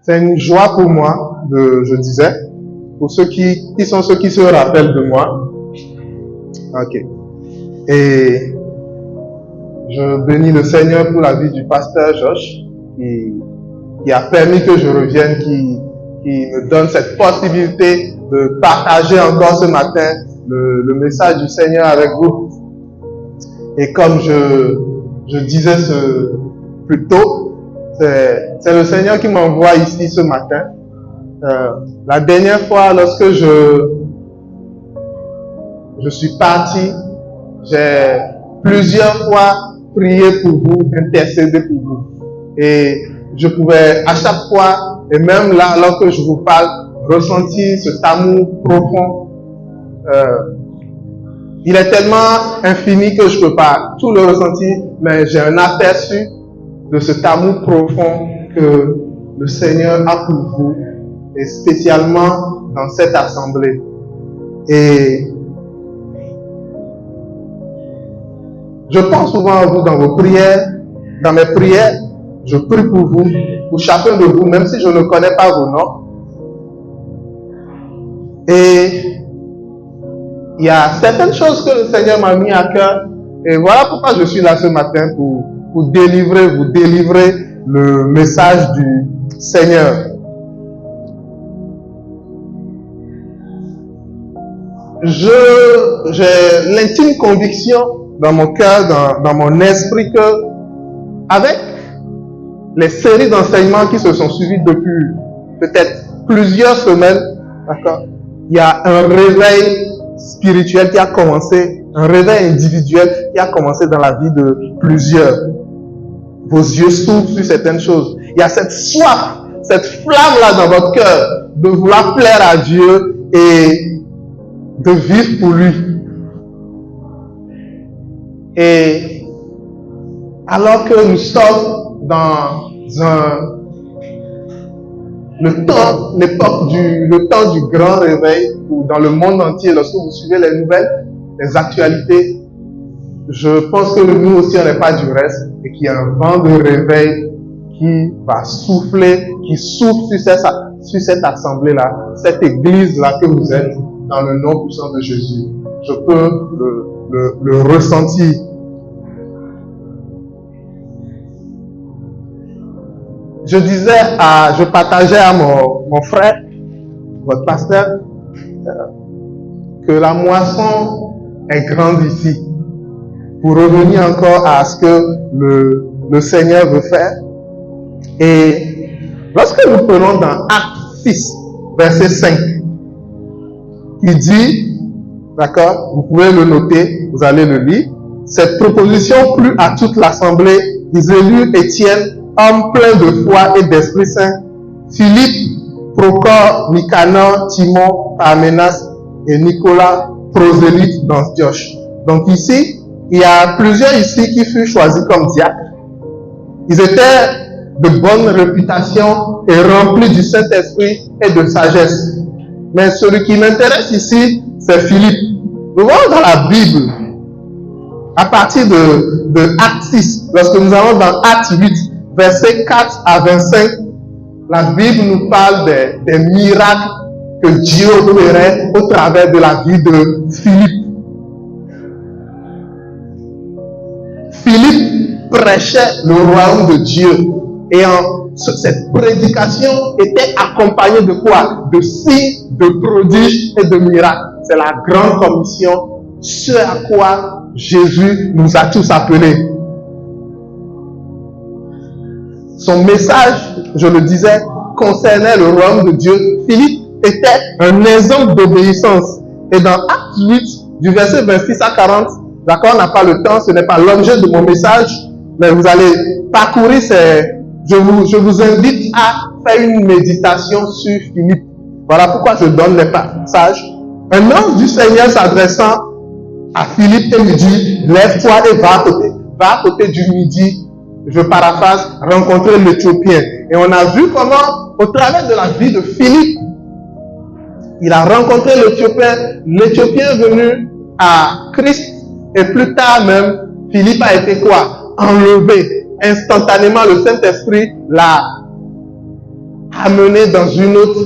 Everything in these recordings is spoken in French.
C'est une joie pour moi, je disais, pour ceux qui sont ceux qui se rappellent de moi. Ok. Et je bénis le Seigneur pour la vie du pasteur Josh, qui a permis que je revienne, qui me donne cette possibilité de partager encore ce matin le message du Seigneur avec vous. Et comme je disais plus tôt, c'est le Seigneur qui m'envoie ici ce matin. La dernière fois, lorsque je suis parti, j'ai plusieurs fois prié pour vous, intercédé pour vous. Et je pouvais à chaque fois, et même là, alors que je vous parle, ressentir cet amour profond. Il est tellement infini que je ne peux pas tout le ressentir, mais j'ai un aperçu de cet amour profond que le Seigneur a pour vous, et spécialement dans cette assemblée. Et je pense souvent à vous dans vos prières. Dans mes prières, je prie pour vous, pour chacun de vous, même si je ne connais pas vos noms. Et il y a certaines choses que le Seigneur m'a mis à cœur. Et voilà pourquoi je suis là ce matin pour vous délivrer le message du Seigneur. J'ai l'intime conviction dans mon cœur, dans mon esprit que avec les séries d'enseignements qui se sont suivies depuis peut-être plusieurs semaines, d'accord, il y a un réveil spirituel qui a commencé, un réveil individuel qui a commencé dans la vie de plusieurs. Vos yeux s'ouvrent sur certaines choses. Il y a cette soif, cette flamme-là dans votre cœur de vouloir plaire à Dieu et de vivre pour lui. Et alors que nous sommes dans le temps du grand réveil, ou dans le monde entier, lorsque vous suivez les nouvelles, les actualités, je pense que nous aussi on n'est pas du reste, et qu'il y a un vent de réveil qui va souffler, qui souffle sur cette assemblée-là, cette église-là que vous êtes, dans le nom puissant de Jésus. Je peux le ressentir. Je partageais à mon frère, votre pasteur, que la moisson est grande ici. Pour revenir encore à ce que le Seigneur veut faire. Et lorsque nous prenons dans Acte 6, verset 5, il dit, d'accord, vous pouvez le noter, vous allez le lire, cette proposition plut à toute l'assemblée, ils élurent Étienne, homme plein de foi et d'Esprit Saint, Philippe, Procor, Nicanor, Timon, Parménas et Nicolas, prosélyte d'Antioche. Donc ici, il y a plusieurs ici qui furent choisis comme diacres. Ils étaient de bonne réputation et remplis du Saint-Esprit et de sagesse. Mais celui qui m'intéresse ici, c'est Philippe. Nous voyons dans la Bible, à partir de Acte 6, lorsque nous allons dans Acte 8, versets 4 à 25, la Bible nous parle des miracles que Dieu opérait au travers de la vie de Philippe. Philippe prêchait le royaume de Dieu et cette prédication était accompagnée de quoi? De signes, de prodiges et de miracles. C'est la grande commission, ce à quoi Jésus nous a tous appelés. Son message, je le disais, concernait le royaume de Dieu. Philippe était un exemple d'obéissance. Et dans Acte 8, du verset 26 à 40, d'accord, on n'a pas le temps, ce n'est pas l'objet de mon message, mais vous allez parcourir je vous invite à faire une méditation sur Philippe. Voilà pourquoi je donne les passages. Un ange du Seigneur s'adressant à Philippe et lui dit, lève-toi et va à côté du midi. Je paraphrase, rencontrer l'Éthiopien. Et on a vu comment, au travers de la vie de Philippe, il a rencontré l'Éthiopien. L'Éthiopien est venu à Christ. Et plus tard même, Philippe a été quoi? Enlevé. Instantanément, le Saint-Esprit l'a amené dans une autre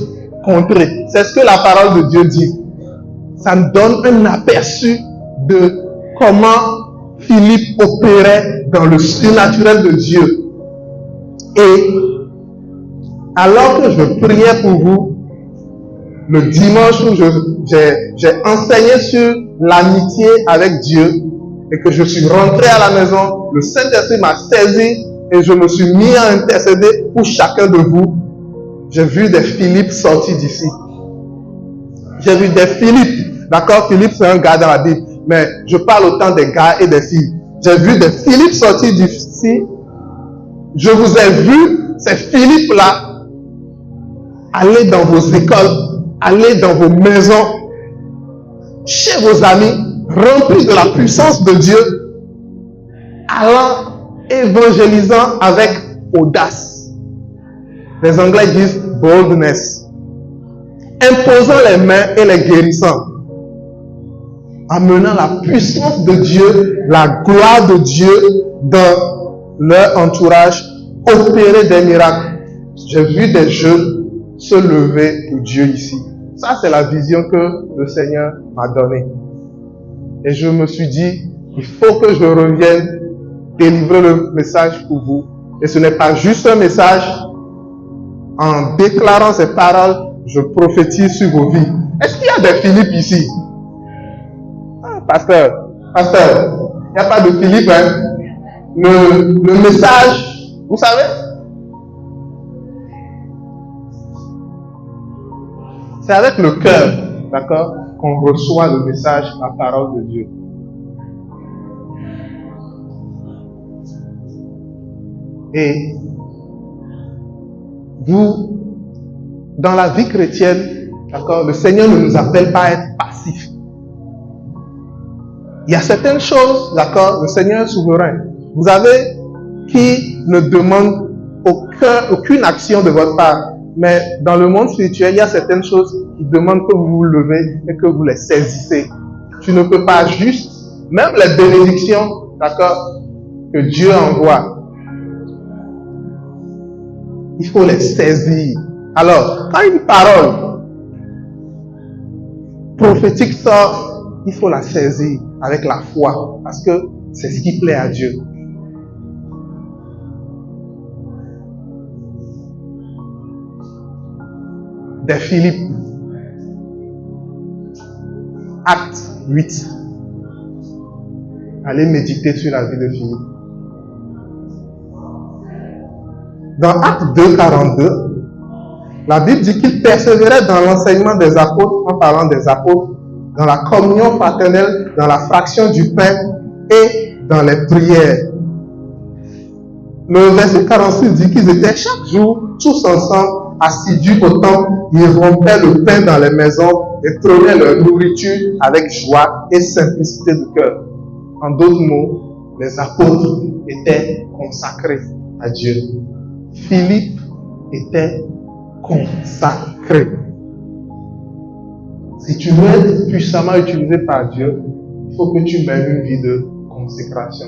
contrée. C'est ce que la parole de Dieu dit. Ça nous donne un aperçu de comment Philippe opérait dans le surnaturel de Dieu. Et alors que je priais pour vous, le dimanche où j'ai enseigné sur l'amitié avec Dieu et que je suis rentré à la maison, le Saint-Esprit m'a saisi et je me suis mis à intercéder pour chacun de vous. J'ai vu des Philippe sortis d'ici. J'ai vu des Philippe. D'accord, Philippe c'est un gars dans la Bible, mais je parle autant des gars et des filles. J'ai vu des Philippe sortis d'ici. Je vous ai vu, ces Philippe-là, aller dans vos écoles, aller dans vos maisons, chez vos amis, remplis de la puissance de Dieu, allant évangélisant avec audace. Les Anglais disent boldness. Imposant les mains et les guérissant. Amenant la puissance de Dieu, la gloire de Dieu dans leur entourage, opérer des miracles. J'ai vu des jeunes se lever pour Dieu ici. Ça, c'est la vision que le Seigneur m'a donnée. Et je me suis dit, il faut que je revienne délivrer le message pour vous. Et ce n'est pas juste un message. En déclarant ces paroles, je prophétise sur vos vies. Est-ce qu'il y a des Philippe ici? Ah, pasteur, il n'y a pas de Philippe, hein? Le message, vous savez? C'est avec le cœur, d'accord, qu'on reçoit le message, la parole de Dieu. Et vous, dans la vie chrétienne, d'accord, le Seigneur ne nous appelle pas à être passifs. Il y a certaines choses, d'accord, le Seigneur est souverain. Vous avez qui ne demande aucune action de votre part. Mais dans le monde spirituel, il y a certaines choses qui demandent que vous vous levez et que vous les saisissez. Tu ne peux pas juste, même les bénédictions, d'accord, que Dieu envoie, il faut les saisir. Alors, quand une parole prophétique sort, il faut la saisir avec la foi, parce que c'est ce qui plaît à Dieu. Des Philippe. Acte 8. Allez méditer sur la vie de Philippe. Dans Acte 2, 42, la Bible dit qu'il persévérait dans l'enseignement des apôtres, en parlant des apôtres, dans la communion fraternelle, dans la fraction du pain et dans les prières. Le verset 46 dit qu'ils étaient chaque jour, tous ensemble, assidus au temple, ils rompaient le pain dans les maisons et prenaient leur nourriture avec joie et simplicité de cœur. En d'autres mots, les apôtres étaient consacrés à Dieu. Philippe était consacré. Si tu veux être puissamment utilisé par Dieu, il faut que tu mènes une vie de consécration.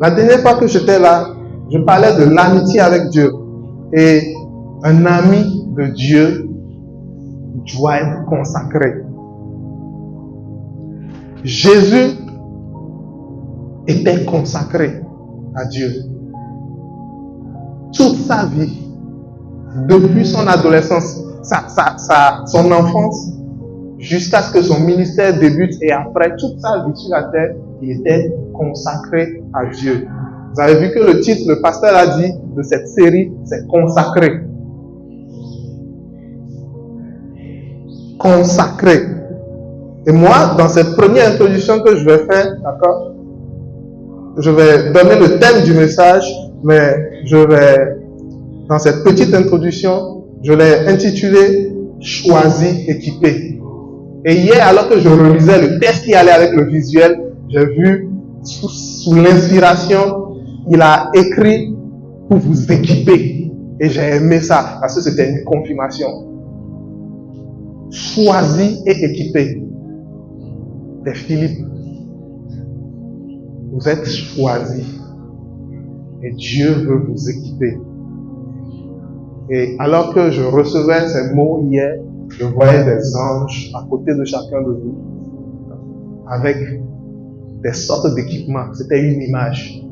La dernière fois que j'étais là, je parlais de l'amitié avec Dieu. Et un ami de Dieu doit être consacré. Jésus était consacré à Dieu. Toute sa vie, depuis son adolescence, son enfance, jusqu'à ce que son ministère débute et après toute sa vie sur la terre, il était consacré à Dieu. Vous avez vu que le titre, le pasteur a dit de cette série, c'est consacré. Consacré. Et moi, dans cette première introduction que je vais faire, d'accord, je vais donner le thème du message, mais dans cette petite introduction, je l'ai intitulé Choisi, équipé. Et hier, alors que je relisais le texte qui allait avec le visuel, j'ai vu, sous l'inspiration, il a écrit pour vous équiper. Et j'ai aimé ça, parce que c'était une confirmation. Choisi et équipé. Des Philippe. Vous êtes choisis. Et Dieu veut vous équiper. Et alors que je recevais ces mots hier, je voyais des anges à côté de chacun de vous, avec des sortes d'équipements. C'était une image.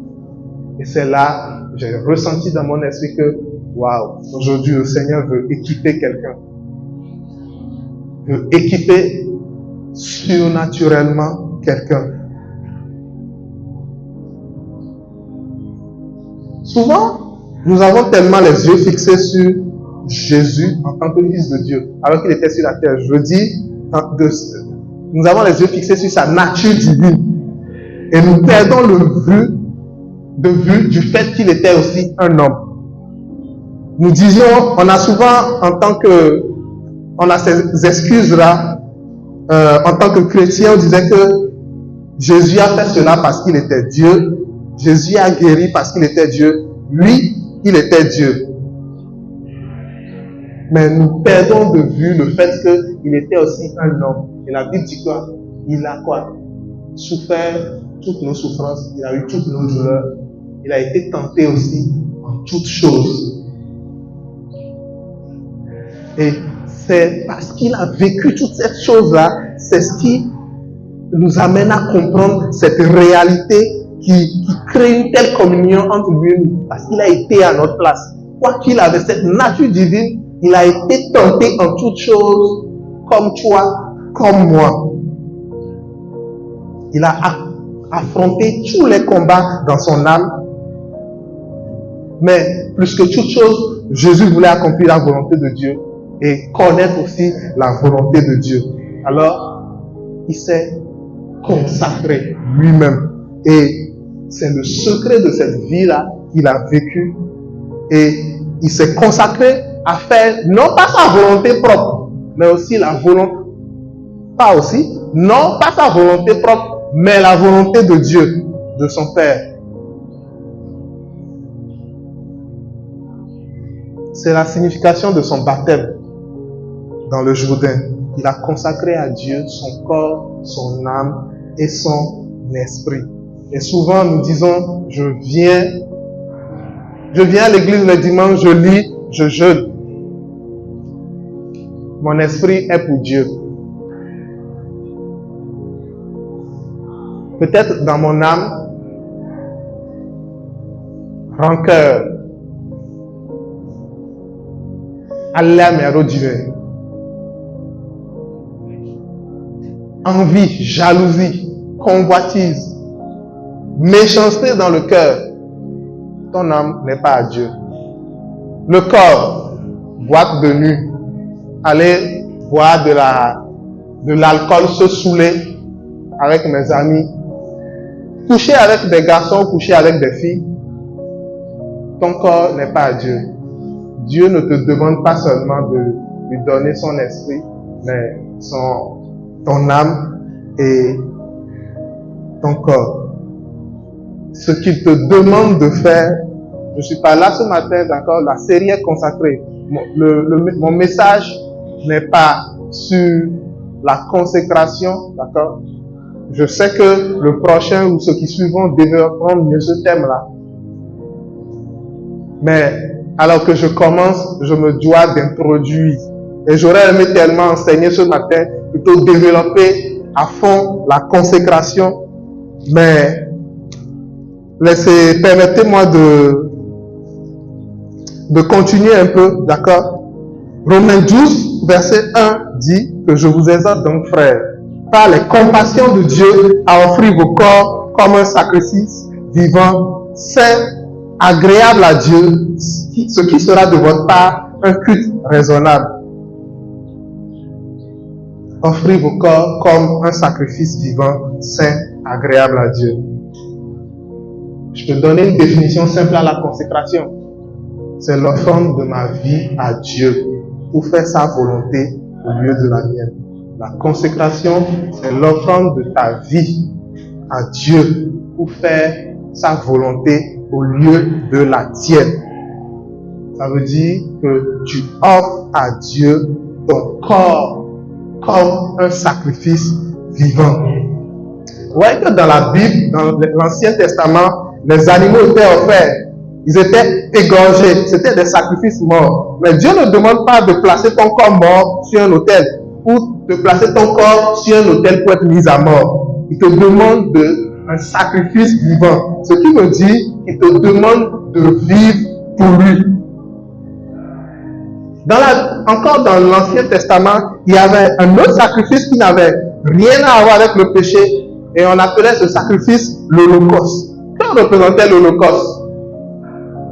Et c'est là, j'ai ressenti dans mon esprit que, waouh, aujourd'hui le Seigneur veut équiper quelqu'un. Veut équiper surnaturellement quelqu'un. Souvent, nous avons tellement les yeux fixés sur Jésus en tant que Fils de Dieu, alors qu'il était sur la terre. Je dis, nous avons les yeux fixés sur sa nature divine. Et nous perdons de vue du fait qu'il était aussi un homme. Nous disions, on a souvent, on a ces excuses-là, en tant que chrétien, on disait que Jésus a fait cela parce qu'il était Dieu. Jésus a guéri parce qu'il était Dieu. Lui, il était Dieu. Mais nous perdons de vue le fait qu'il était aussi un homme. Et la Bible dit quoi? Il a quoi? Souffert toutes nos souffrances. Il a eu toutes nos douleurs. Il a été tenté aussi en toutes choses. Et c'est parce qu'il a vécu toutes ces choses-là, c'est ce qui nous amène à comprendre cette réalité qui crée une telle communion entre lui et nous, parce qu'il a été à notre place. Quoi qu'il avait cette nature divine, il a été tenté en toutes choses, comme toi, comme moi. Il a affronté tous les combats dans son âme. Mais plus que toute chose, Jésus voulait accomplir la volonté de Dieu et connaître aussi la volonté de Dieu. Alors, il s'est consacré lui-même. Et c'est le secret de cette vie-là qu'il a vécu. Et il s'est consacré à faire, non pas sa volonté propre, mais aussi la volonté, non pas sa volonté propre, mais la volonté de Dieu, de son Père. C'est la signification de son baptême dans le Jourdain. Il a consacré à Dieu son corps, son âme et son esprit. Et souvent nous disons, je viens à l'église le dimanche, je lis, je jeûne. Mon esprit est pour Dieu. Peut-être dans mon âme, rancœur, envie, jalousie, convoitise, méchanceté dans le cœur. Ton âme n'est pas à Dieu. Le corps, boîte de nuit, aller boire de l'alcool, se saouler avec mes amis, coucher avec des garçons, coucher avec des filles. Ton corps n'est pas à Dieu. Dieu ne te demande pas seulement de lui donner son esprit, mais ton âme et ton corps. Ce qu'il te demande de faire, je suis pas là ce matin, d'accord, la série est consacrée. Mon message n'est pas sur la consécration, d'accord. Je sais que le prochain ou ceux qui suivront développeront mieux ce thème-là. Mais alors que je commence, je me dois d'introduire. Et j'aurais aimé tellement enseigner ce matin, plutôt développer à fond la consécration. Mais permettez-moi de continuer un peu, d'accord? Romains 12, verset 1 dit que je vous exhorte donc, frères, par les compassions de Dieu, à offrir vos corps comme un sacrifice vivant, saint, agréable à Dieu, ce qui sera de votre part un culte raisonnable. Offrez vos corps comme un sacrifice vivant, saint, agréable à Dieu. Je peux donner une définition simple à la consécration. C'est l'offrande de ma vie à Dieu pour faire sa volonté au lieu de la mienne. La consécration, c'est l'offrande de ta vie à Dieu pour faire sa volonté au lieu de la tienne. Ça veut dire que tu offres à Dieu ton corps comme un sacrifice vivant. Vous voyez que dans la Bible, dans l'Ancien Testament, les animaux étaient offerts. Ils étaient égorgés. C'était des sacrifices morts. Mais Dieu ne demande pas de placer ton corps mort sur un autel ou de placer ton corps sur un autel pour être mis à mort. Il te demande un sacrifice vivant. Ce qui me dit qu'il te demande de vivre pour lui. Encore dans l'Ancien Testament, il y avait un autre sacrifice qui n'avait rien à voir avec le péché et on appelait ce sacrifice l'Holocauste. Que représentait l'Holocauste?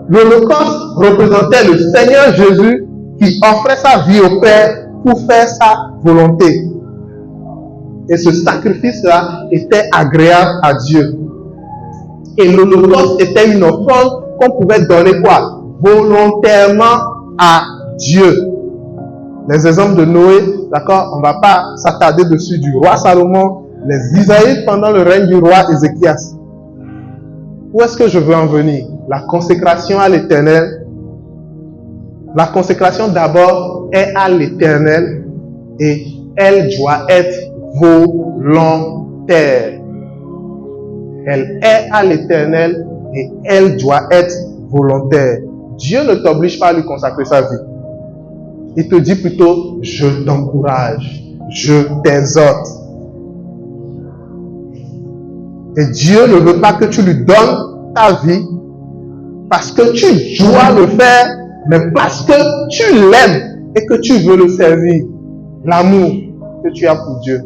L'Holocauste représentait le Seigneur Jésus qui offrait sa vie au Père pour faire sa volonté. Et ce sacrifice-là était agréable à Dieu. Et l'Holocauste était une offrande qu'on pouvait donner quoi? Volontairement à Dieu. Les exemples de Noé, d'accord, on ne va pas s'attarder dessus, du roi Salomon, les Israélites pendant le règne du roi Ézéchias. Où est-ce que je veux en venir? La consécration à l'Éternel. La consécration d'abord est à l'Éternel et elle doit être volontaire. Elle est à l'Éternel et elle doit être volontaire. Dieu ne t'oblige pas à lui consacrer sa vie. Il te dit plutôt, je t'encourage, je t'exhorte. Et Dieu ne veut pas que tu lui donnes ta vie parce que tu dois le faire, mais parce que tu l'aimes et que tu veux le servir. L'amour que tu as pour Dieu.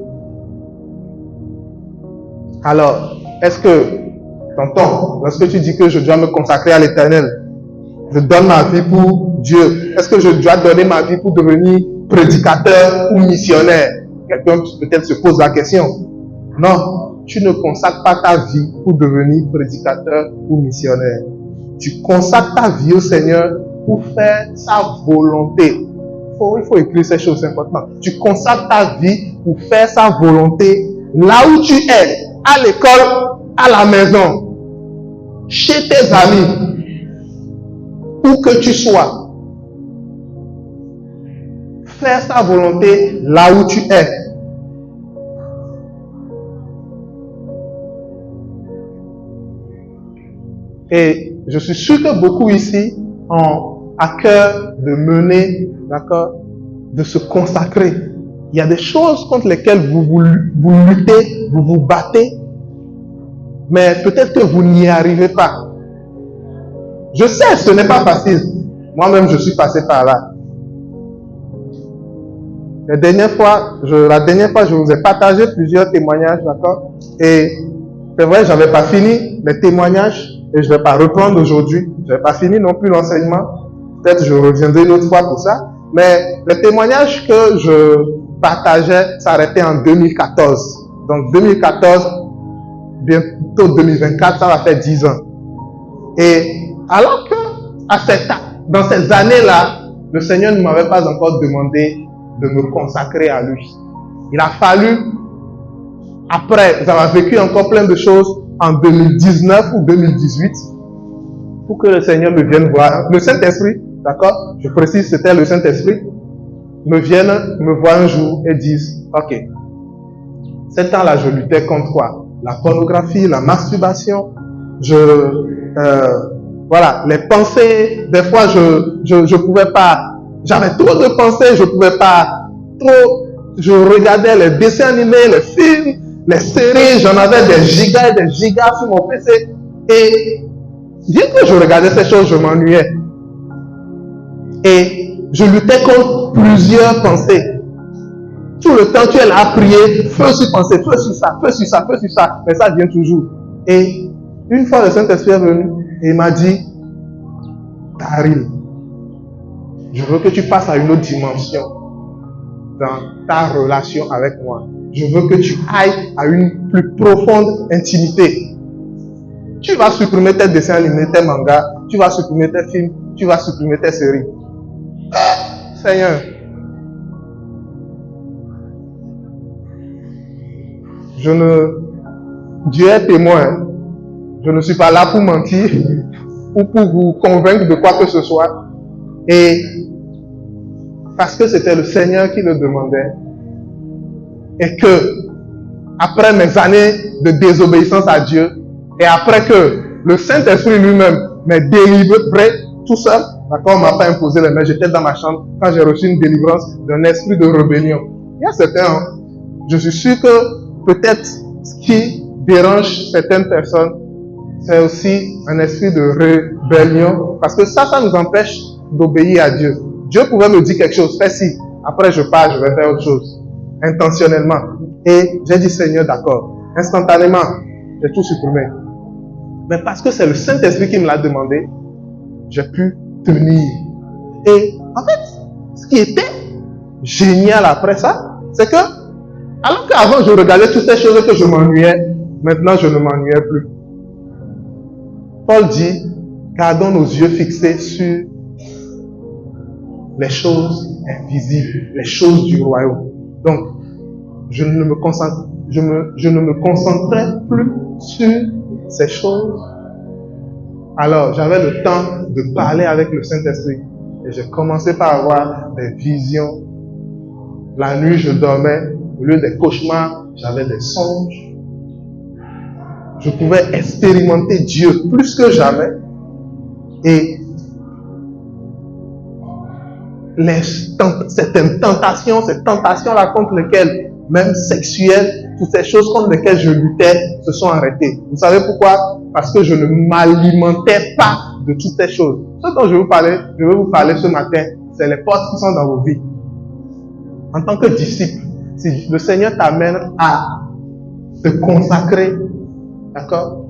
Alors, est-ce que, tonton, lorsque tu dis que je dois me consacrer à l'Éternel, je donne ma vie pour Dieu, est-ce que je dois donner ma vie pour devenir prédicateur ou missionnaire? Quelqu'un peut-être se pose la question. Non, tu ne consacres pas ta vie pour devenir prédicateur ou missionnaire. Tu consacres ta vie au Seigneur pour faire sa volonté. Il faut écrire ces choses importantes. Tu consacres ta vie pour faire sa volonté là où tu es, à l'école, à la maison, chez tes amis, où que tu sois. Faire sa volonté là où tu es. Et je suis sûr que beaucoup ici ont à cœur de mener, d'accord, de se consacrer. Il y a des choses contre lesquelles vous luttez, vous vous battez, mais peut-être que vous n'y arrivez pas. Je sais, ce n'est pas facile. Moi-même, je suis passé par là. La dernière fois, je vous ai partagé plusieurs témoignages, d'accord? Et c'est vrai, j'avais pas fini les témoignages et je vais pas reprendre aujourd'hui. Je n'avais pas fini non plus l'enseignement. Peut-être je reviendrai une autre fois pour ça. Mais les témoignages que je partageais s'arrêtaient en 2014. Donc 2014, bientôt 2024, ça va faire 10 ans. Et alors que dans ces années-là, le Seigneur ne m'avait pas encore demandé de me consacrer à lui. Il a fallu, après avoir vécu encore plein de choses en 2019 ou 2018, pour que le Seigneur me vienne voir. Le Saint-Esprit, d'accord? Je précise, c'était le Saint-Esprit, me voir un jour et dise, ok, ce temps-là, je luttais contre quoi? La pornographie, la masturbation, voilà, les pensées, des fois, je pouvais pas, j'avais trop de pensées, je pouvais pas trop, je regardais les dessins animés, les films, les séries, j'en avais des gigas et des gigas sur mon PC. Et bien que je regardais ces choses, je m'ennuyais. Et je luttais contre plusieurs pensées. Tout le temps, tu es là à prier, feu sur pensée, feu sur ça, feu sur ça, feu sur ça. Mais ça vient toujours. Et une fois le Saint-Esprit est venu, et il m'a dit, Daryl, je veux que tu passes à une autre dimension dans ta relation avec moi. Je veux que tu ailles à une plus profonde intimité. Tu vas supprimer tes dessins animés, tes mangas, tu vas supprimer tes films, tu vas supprimer tes séries. Seigneur, Dieu est témoin. Je ne suis pas là pour mentir ou pour vous convaincre de quoi que ce soit. Et parce que c'était le Seigneur qui le demandait. Et que, après mes années de désobéissance à Dieu, et après que le Saint-Esprit lui-même mais délivré tout seul. D'accord, on m'a pas imposé les mains, j'étais dans ma chambre quand j'ai reçu une délivrance d'un esprit de rébellion. Il y a certains, je suis sûr que peut-être ce qui dérange certaines personnes, c'est aussi un esprit de rébellion, parce que ça nous empêche d'obéir à Dieu. Dieu pouvait me dire quelque chose, fais ci, après je pars, je vais faire autre chose, intentionnellement. Et j'ai dit, Seigneur, d'accord. Instantanément, j'ai tout supprimé. Mais parce que c'est le Saint-Esprit qui me l'a demandé, j'ai pu tenir. Et en fait, ce qui était génial après ça, c'est que, alors qu'avant je regardais toutes ces choses que je m'ennuyais, maintenant je ne m'ennuyais plus. Paul dit, gardons nos yeux fixés sur les choses invisibles, les choses du royaume. Donc, je ne me concentrais plus sur ces choses. Alors, j'avais le temps de parler avec le Saint-Esprit. Et j'ai commencé par avoir des visions. La nuit, je dormais. Au lieu des cauchemars, j'avais des songes. Je pouvais expérimenter Dieu plus que jamais. Et certaines tentations, ces tentations-là contre lesquelles, même sexuelles, toutes ces choses contre lesquelles je luttais, se sont arrêtées. Vous savez pourquoi? Parce que je ne m'alimentais pas de toutes ces choses. Ce dont je veux vous parler ce matin, c'est les portes qui sont dans vos vies. En tant que disciple, si le Seigneur t'amène à te consacrer, d'accord?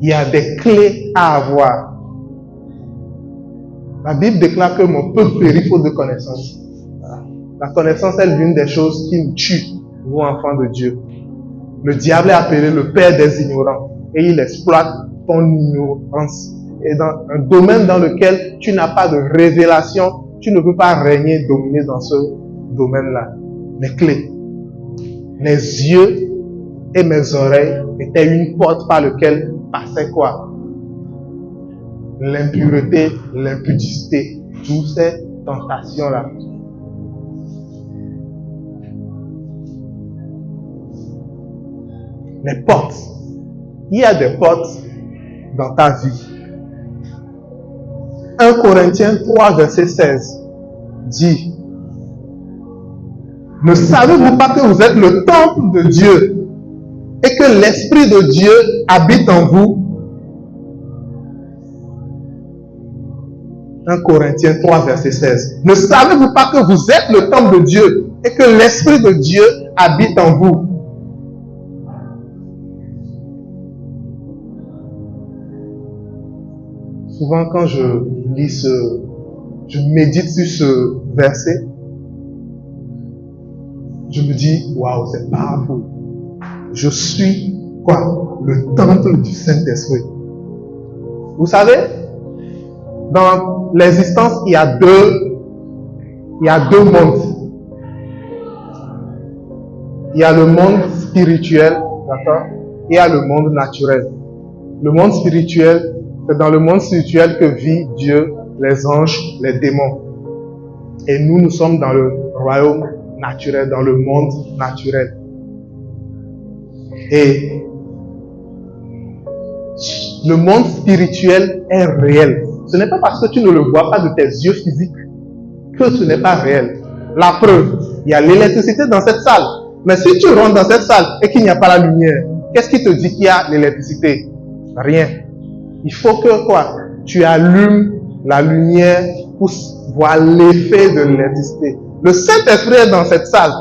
Il y a des clés à avoir. La Bible déclare que mon peuple périt faute de connaissance. La connaissance est l'une des choses qui nous tue, nous enfants de Dieu. Le diable est appelé le père des ignorants et il exploite ton ignorance. Et dans un domaine dans lequel tu n'as pas de révélation, tu ne peux pas régner, dominer dans ce domaine-là. Les clés. Mes yeux et mes oreilles étaient une porte par laquelle passait quoi? L'impureté, l'impudicité, toutes ces tentations-là. Les portes. Il y a des portes dans ta vie. 1 Corinthiens 3, verset 16 dit: ne savez-vous pas que vous êtes le temple de Dieu et que l'Esprit de Dieu habite en vous? 1 Corinthiens 3, verset 16. Ne savez-vous pas que vous êtes le temple de Dieu et que l'Esprit de Dieu habite en vous? Souvent quand je lis je médite sur ce verset, je me dis, waouh, c'est powerful. Je suis quoi? Le temple du Saint-Esprit. Vous savez, dans l'existence, il y a deux mondes. Il y a le monde spirituel, d'accord? Et il y a le monde naturel. Le monde spirituel, c'est dans le monde spirituel que vit Dieu, les anges, les démons. Et nous sommes dans le royaume naturel, dans le monde naturel. Et le monde spirituel est réel. Ce n'est pas parce que tu ne le vois pas de tes yeux physiques que ce n'est pas réel. La preuve, il y a l'électricité dans cette salle. Mais si tu rentres dans cette salle et qu'il n'y a pas la lumière, qu'est-ce qui te dit qu'il y a l'électricité? Rien. Il faut que quoi? Tu allumes la lumière pour voir l'effet de l'électricité. Le Saint-Esprit est dans cette salle.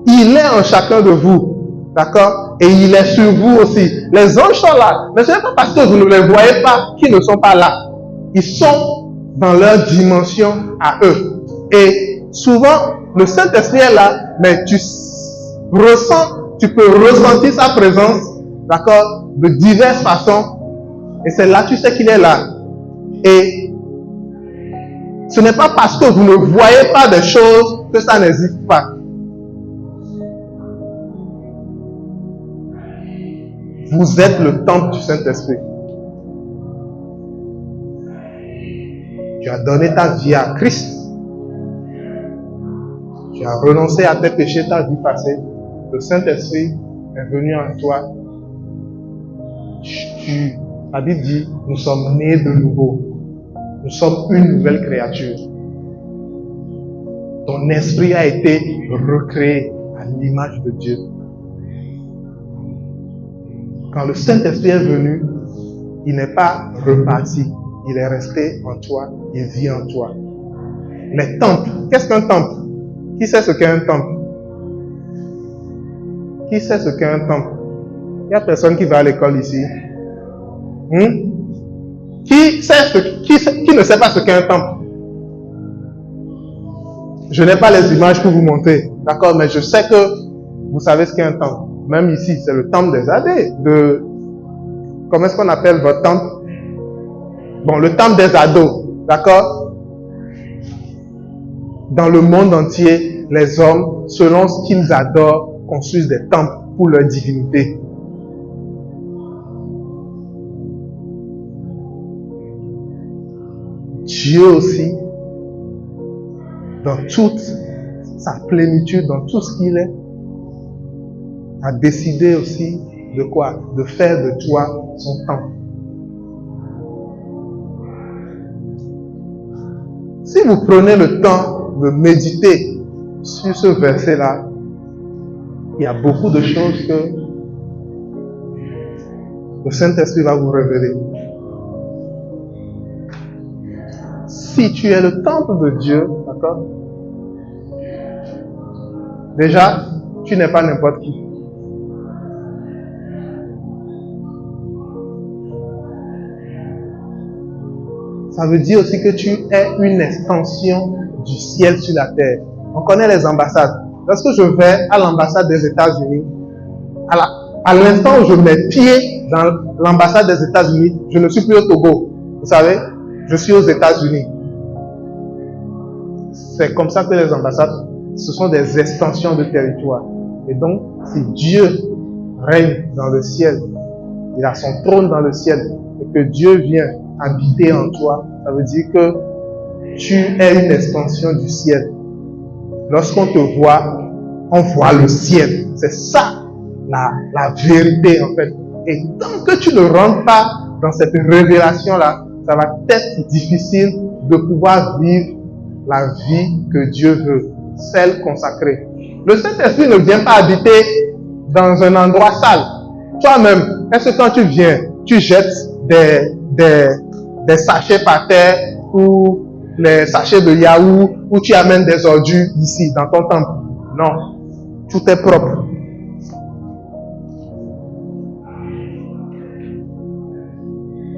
Il est en chacun de vous. D'accord? Et il est sur vous aussi. Les anges sont là. Mais ce n'est pas parce que vous ne les voyez pas qu'ils ne sont pas là. Ils sont dans leur dimension à eux. Et souvent, le Saint-Esprit est là, mais tu peux ressentir sa présence, d'accord, de diverses façons. Et c'est là, tu sais qu'il est là. Et ce n'est pas parce que vous ne voyez pas des choses que ça n'existe pas. Vous êtes le temple du Saint-Esprit. Tu as donné ta vie à Christ. Tu as renoncé à tes péchés, ta vie passée. Le Saint-Esprit est venu en toi. Tu La Bible dit, nous sommes nés de nouveau. Nous sommes une nouvelle créature. Ton esprit a été recréé à l'image de Dieu. Quand le Saint-Esprit est venu, il n'est pas reparti. Il est resté en toi, il vit en toi. Les temples, qu'est-ce qu'un temple? Qui sait ce qu'est un temple? Qui sait ce qu'est un temple? Il n'y a personne qui va à l'école ici. Qui ne sait pas ce qu'est un temple? Je n'ai pas les images pour vous montrer, d'accord, mais je sais que vous savez ce qu'est un temple. Même ici, c'est le temple des ados. Comment est-ce qu'on appelle votre temple? Bon, le temple des ados, d'accord? Dans le monde entier, les hommes, selon ce qu'ils adorent, construisent des temples pour leur divinité. Dieu aussi, dans toute sa plénitude, dans tout ce qu'il est, a décidé aussi de quoi? De faire de toi son temple. Si vous prenez le temps de méditer sur ce verset-là, il y a beaucoup de choses que le Saint-Esprit va vous révéler. Si tu es le temple de Dieu, d'accord? Déjà, tu n'es pas n'importe qui. Ça veut dire aussi que tu es une extension du ciel sur la terre. On connaît les ambassades. Lorsque je vais à l'ambassade des États-Unis, à l'instant où je mets pied dans l'ambassade des États-Unis, je ne suis plus au Togo. Vous savez, je suis aux États-Unis. C'est comme ça que les ambassades, ce sont des extensions de territoire. Et donc, si Dieu règne dans le ciel, il a son trône dans le ciel, et que Dieu vient habiter en toi, ça veut dire que tu es une extension du ciel. Lorsqu'on te voit, on voit le ciel. C'est ça la vérité en fait. Et tant que tu ne rentres pas dans cette révélation-là, ça va être difficile de pouvoir vivre la vie que Dieu veut, celle consacrée. Le Saint-Esprit ne vient pas habiter dans un endroit sale. Toi-même, est-ce que quand tu viens, tu jettes des sachets par terre ou les sachets de yaourt ou tu amènes des ordures ici dans ton temple? Non, tout est propre.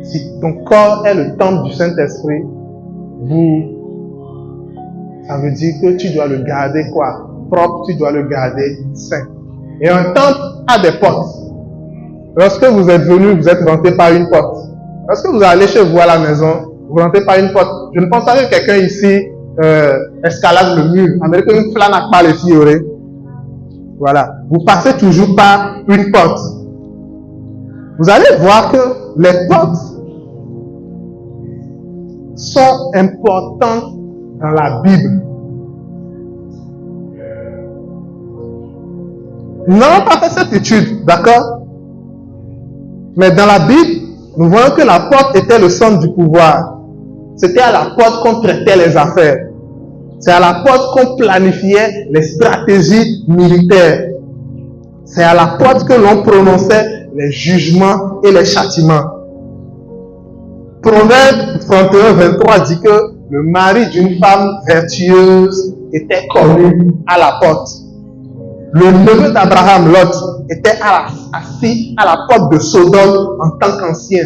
Si ton corps est le temple du Saint-Esprit, ça veut dire que tu dois le garder quoi? Propre, tu dois le garder sain. Et un temple a des portes. Lorsque vous êtes venu, vous êtes rentré par une porte. Lorsque vous allez chez vous à la maison, vous rentrez par une porte. Je ne pense pas que quelqu'un ici escalade le mur. Américain, une flâne à pas les filles. Voilà. Vous passez toujours par une porte. Vous allez voir que les portes sont importantes dans la Bible. Nous n'avons pas fait cette étude, d'accord? Mais dans la Bible, nous voyons que la porte était le centre du pouvoir. C'était à la porte qu'on traitait les affaires. C'est à la porte qu'on planifiait les stratégies militaires. C'est à la porte que l'on prononçait les jugements et les châtiments. Proverbe 31-23 dit que le mari d'une femme vertueuse était connu à la porte. Le neveu d'Abraham, Lot, était assis à la porte de Sodome en tant qu'ancien.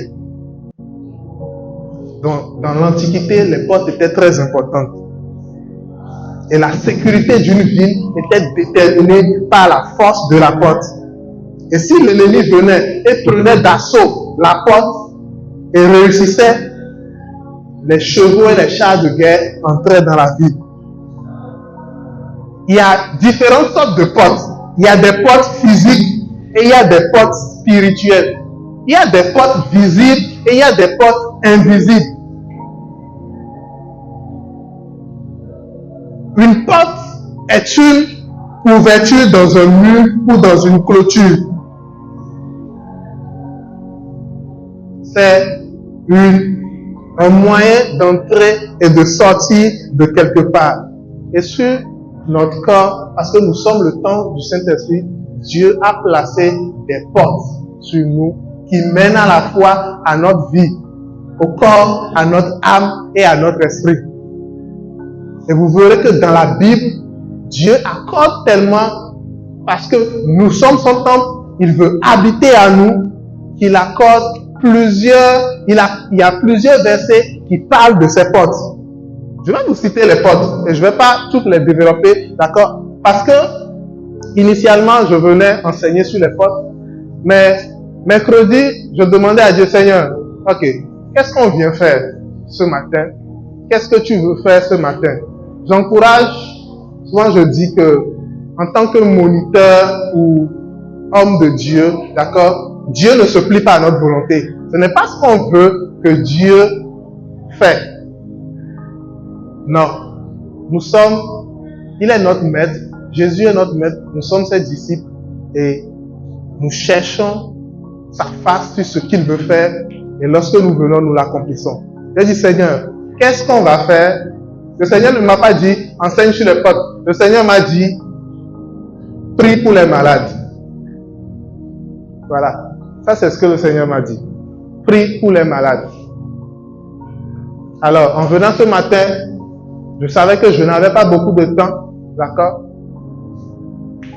Donc, dans l'Antiquité, les portes étaient très importantes. Et la sécurité d'une ville était déterminée par la force de la porte. Et si l'ennemi venait et prenait d'assaut la porte et réussissait, les chevaux et les chars de guerre entraient dans la ville. Il y a différentes sortes de portes. Il y a des portes physiques et il y a des portes spirituelles. Il y a des portes visibles et il y a des portes invisibles. Une porte est une ouverture dans un mur ou dans une clôture. c'est un moyen d'entrer et de sortir de quelque part. Et sur notre corps, parce que nous sommes le temple du Saint-Esprit, Dieu a placé des portes sur nous qui mènent à la fois à notre vie, au corps, à notre âme et à notre esprit. Et vous verrez que dans la Bible, Dieu accorde tellement, parce que nous sommes son temple, il veut habiter à nous, qu'il accorde il y a plusieurs versets qui parlent de ces portes. Je vais vous citer les portes et je ne vais pas toutes les développer, d'accord? Parce que initialement, je venais enseigner sur les portes, mais mercredi, je demandais à Dieu, Seigneur, ok, qu'est-ce qu'on vient faire ce matin? Qu'est-ce que tu veux faire ce matin? J'encourage, souvent je dis que en tant que moniteur ou homme de Dieu, d'accord, Dieu ne se plie pas à notre volonté. Ce n'est pas ce qu'on veut que Dieu fait. Non. Il est notre maître, Jésus est notre maître, nous sommes ses disciples et nous cherchons sa face sur ce qu'il veut faire et lorsque nous venons, nous l'accomplissons. J'ai dit, Seigneur, qu'est-ce qu'on va faire? Le Seigneur ne m'a pas dit, enseigne sur les portes. Le Seigneur m'a dit, prie pour les malades. Voilà. Ça, c'est ce que le Seigneur m'a dit. Prie pour les malades. Alors, en venant ce matin, je savais que je n'avais pas beaucoup de temps, d'accord?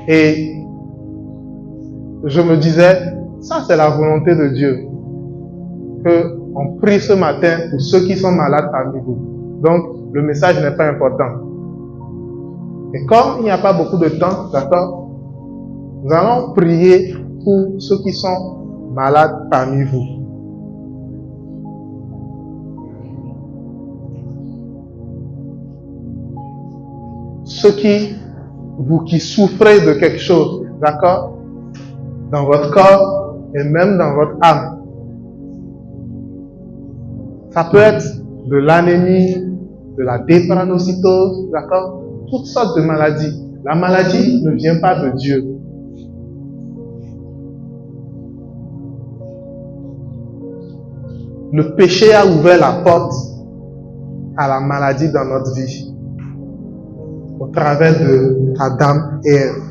Et je me disais, ça c'est la volonté de Dieu, qu'on prie ce matin pour ceux qui sont malades parmi vous. Donc, le message n'est pas important. Et comme il n'y a pas beaucoup de temps, d'accord, nous allons prier pour ceux qui sont malades parmi vous. Ceux vous qui souffrez de quelque chose, d'accord, dans votre corps et même dans votre âme. Ça peut être de l'anémie, de la drépanocytose, d'accord, toutes sortes de maladies. La maladie ne vient pas de Dieu. Le péché a ouvert la porte à la maladie dans notre vie, au travers de Adam et Ève.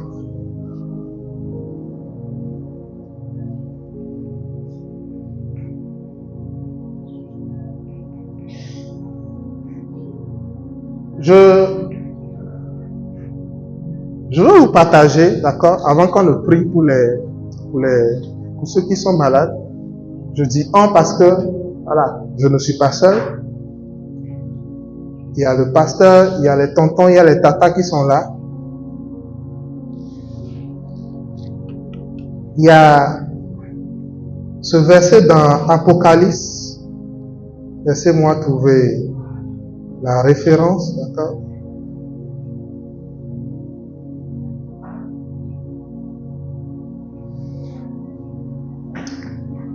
Je veux vous partager, d'accord, avant qu'on ne prie pour ceux qui sont malades. Je dis parce que, voilà, je ne suis pas seul. Il y a le pasteur, il y a les tontons, il y a les tatas qui sont là. Il y a ce verset dans Apocalypse. Laissez-moi trouver la référence, d'accord?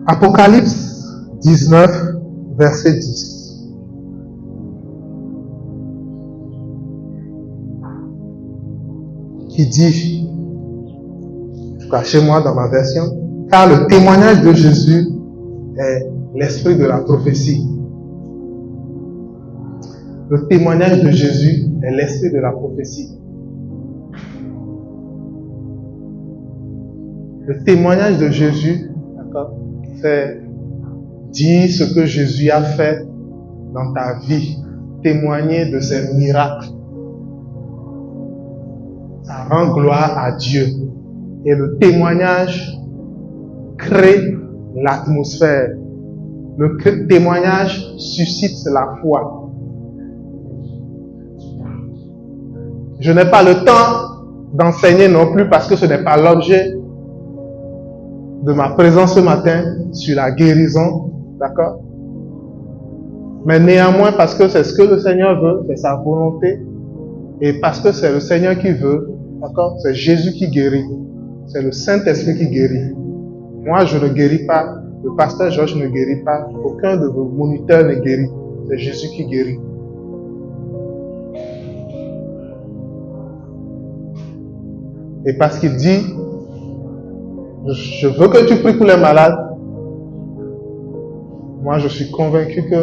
Apocalypse 19, verset 10. Qui dit, en tout cas chez moi dans ma version, car le témoignage de Jésus est l'esprit de la prophétie. Le témoignage de Jésus est l'esprit de la prophétie. Le témoignage de Jésus, d'accord, c'est dire ce que Jésus a fait dans ta vie, témoigner de ses miracles. Ça rend gloire à Dieu. Et le témoignage crée l'atmosphère. Le témoignage suscite la foi. Je n'ai pas le temps d'enseigner non plus parce que ce n'est pas l'objet de ma présence ce matin sur la guérison, d'accord? Mais néanmoins, parce que c'est ce que le Seigneur veut, c'est sa volonté, et parce que c'est le Seigneur qui veut, d'accord? C'est Jésus qui guérit, c'est le Saint-Esprit qui guérit. Moi, je ne guéris pas, le pasteur Georges ne guérit pas, aucun de vos moniteurs ne guérit, c'est Jésus qui guérit. Et parce qu'il dit, je veux que tu pries pour les malades. moi je suis convaincu que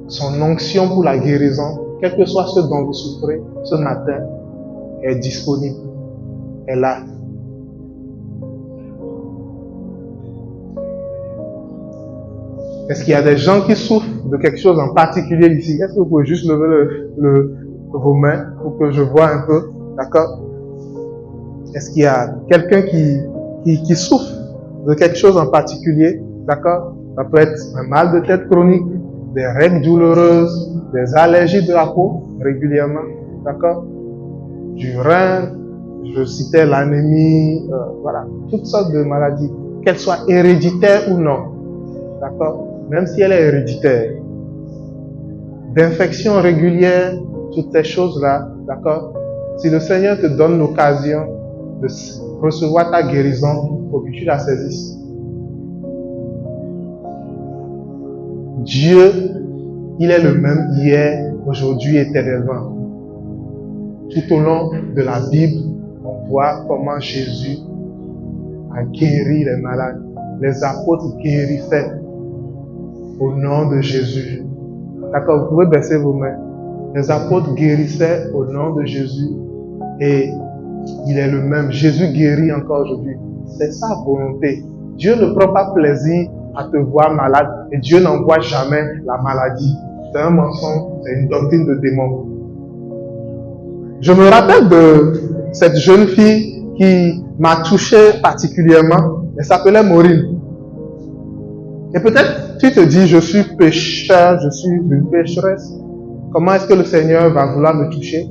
son onction pour la guérison, quel que soit ce dont vous souffrez ce matin, est disponible, est là. Est-ce qu'il y a des gens qui souffrent de quelque chose en particulier ici? Est-ce que vous pouvez juste lever vos mains pour que je vois un peu? D'accord? Est-ce qu'il y a quelqu'un qui souffre de quelque chose en particulier? D'accord? Ça peut être un mal de tête chronique, des règles douloureuses, des allergies de la peau régulièrement. D'accord? Du rein, je citais l'anémie, voilà, toutes sortes de maladies, qu'elles soient héréditaires ou non. D'accord? Même si elle est héréditaire. D'infections régulières, toutes ces choses-là, d'accord? Si le Seigneur te donne l'occasion de recevoir ta guérison, il faut que tu la saisisses. Dieu, il est le même hier, aujourd'hui, éternellement. Tout au long de la Bible, on voit comment Jésus a guéri les malades. Les apôtres guérissaient au nom de Jésus. D'accord, vous pouvez baisser vos mains. Les apôtres guérissaient au nom de Jésus et il est le même. Jésus guérit encore aujourd'hui. C'est sa volonté. Dieu ne prend pas plaisir à te voir malade et Dieu n'envoie jamais la maladie. C'est un mensonge, c'est une doctrine de démon. Je me rappelle de cette jeune fille qui m'a touché particulièrement. Elle s'appelait Maureen. Et peut-être tu te dis, je suis pécheur, je suis une pécheresse. Comment est-ce que le Seigneur va vouloir me toucher?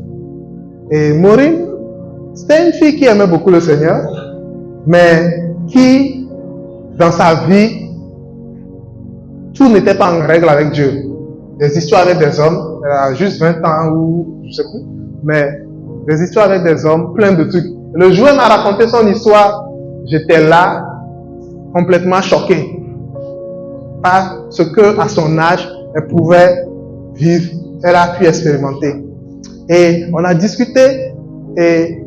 Et Maureen, c'était une fille qui aimait beaucoup le Seigneur, mais qui, dans sa vie, tout n'était pas en règle avec Dieu. Des histoires avec des hommes, elle a juste 20 ans ou je sais plus, mais des histoires avec des hommes, plein de trucs. Le jour où elle m'a raconté son histoire, j'étais là, complètement choqué par ce que, à son âge, elle pouvait vivre, elle a pu expérimenter. Et on a discuté, et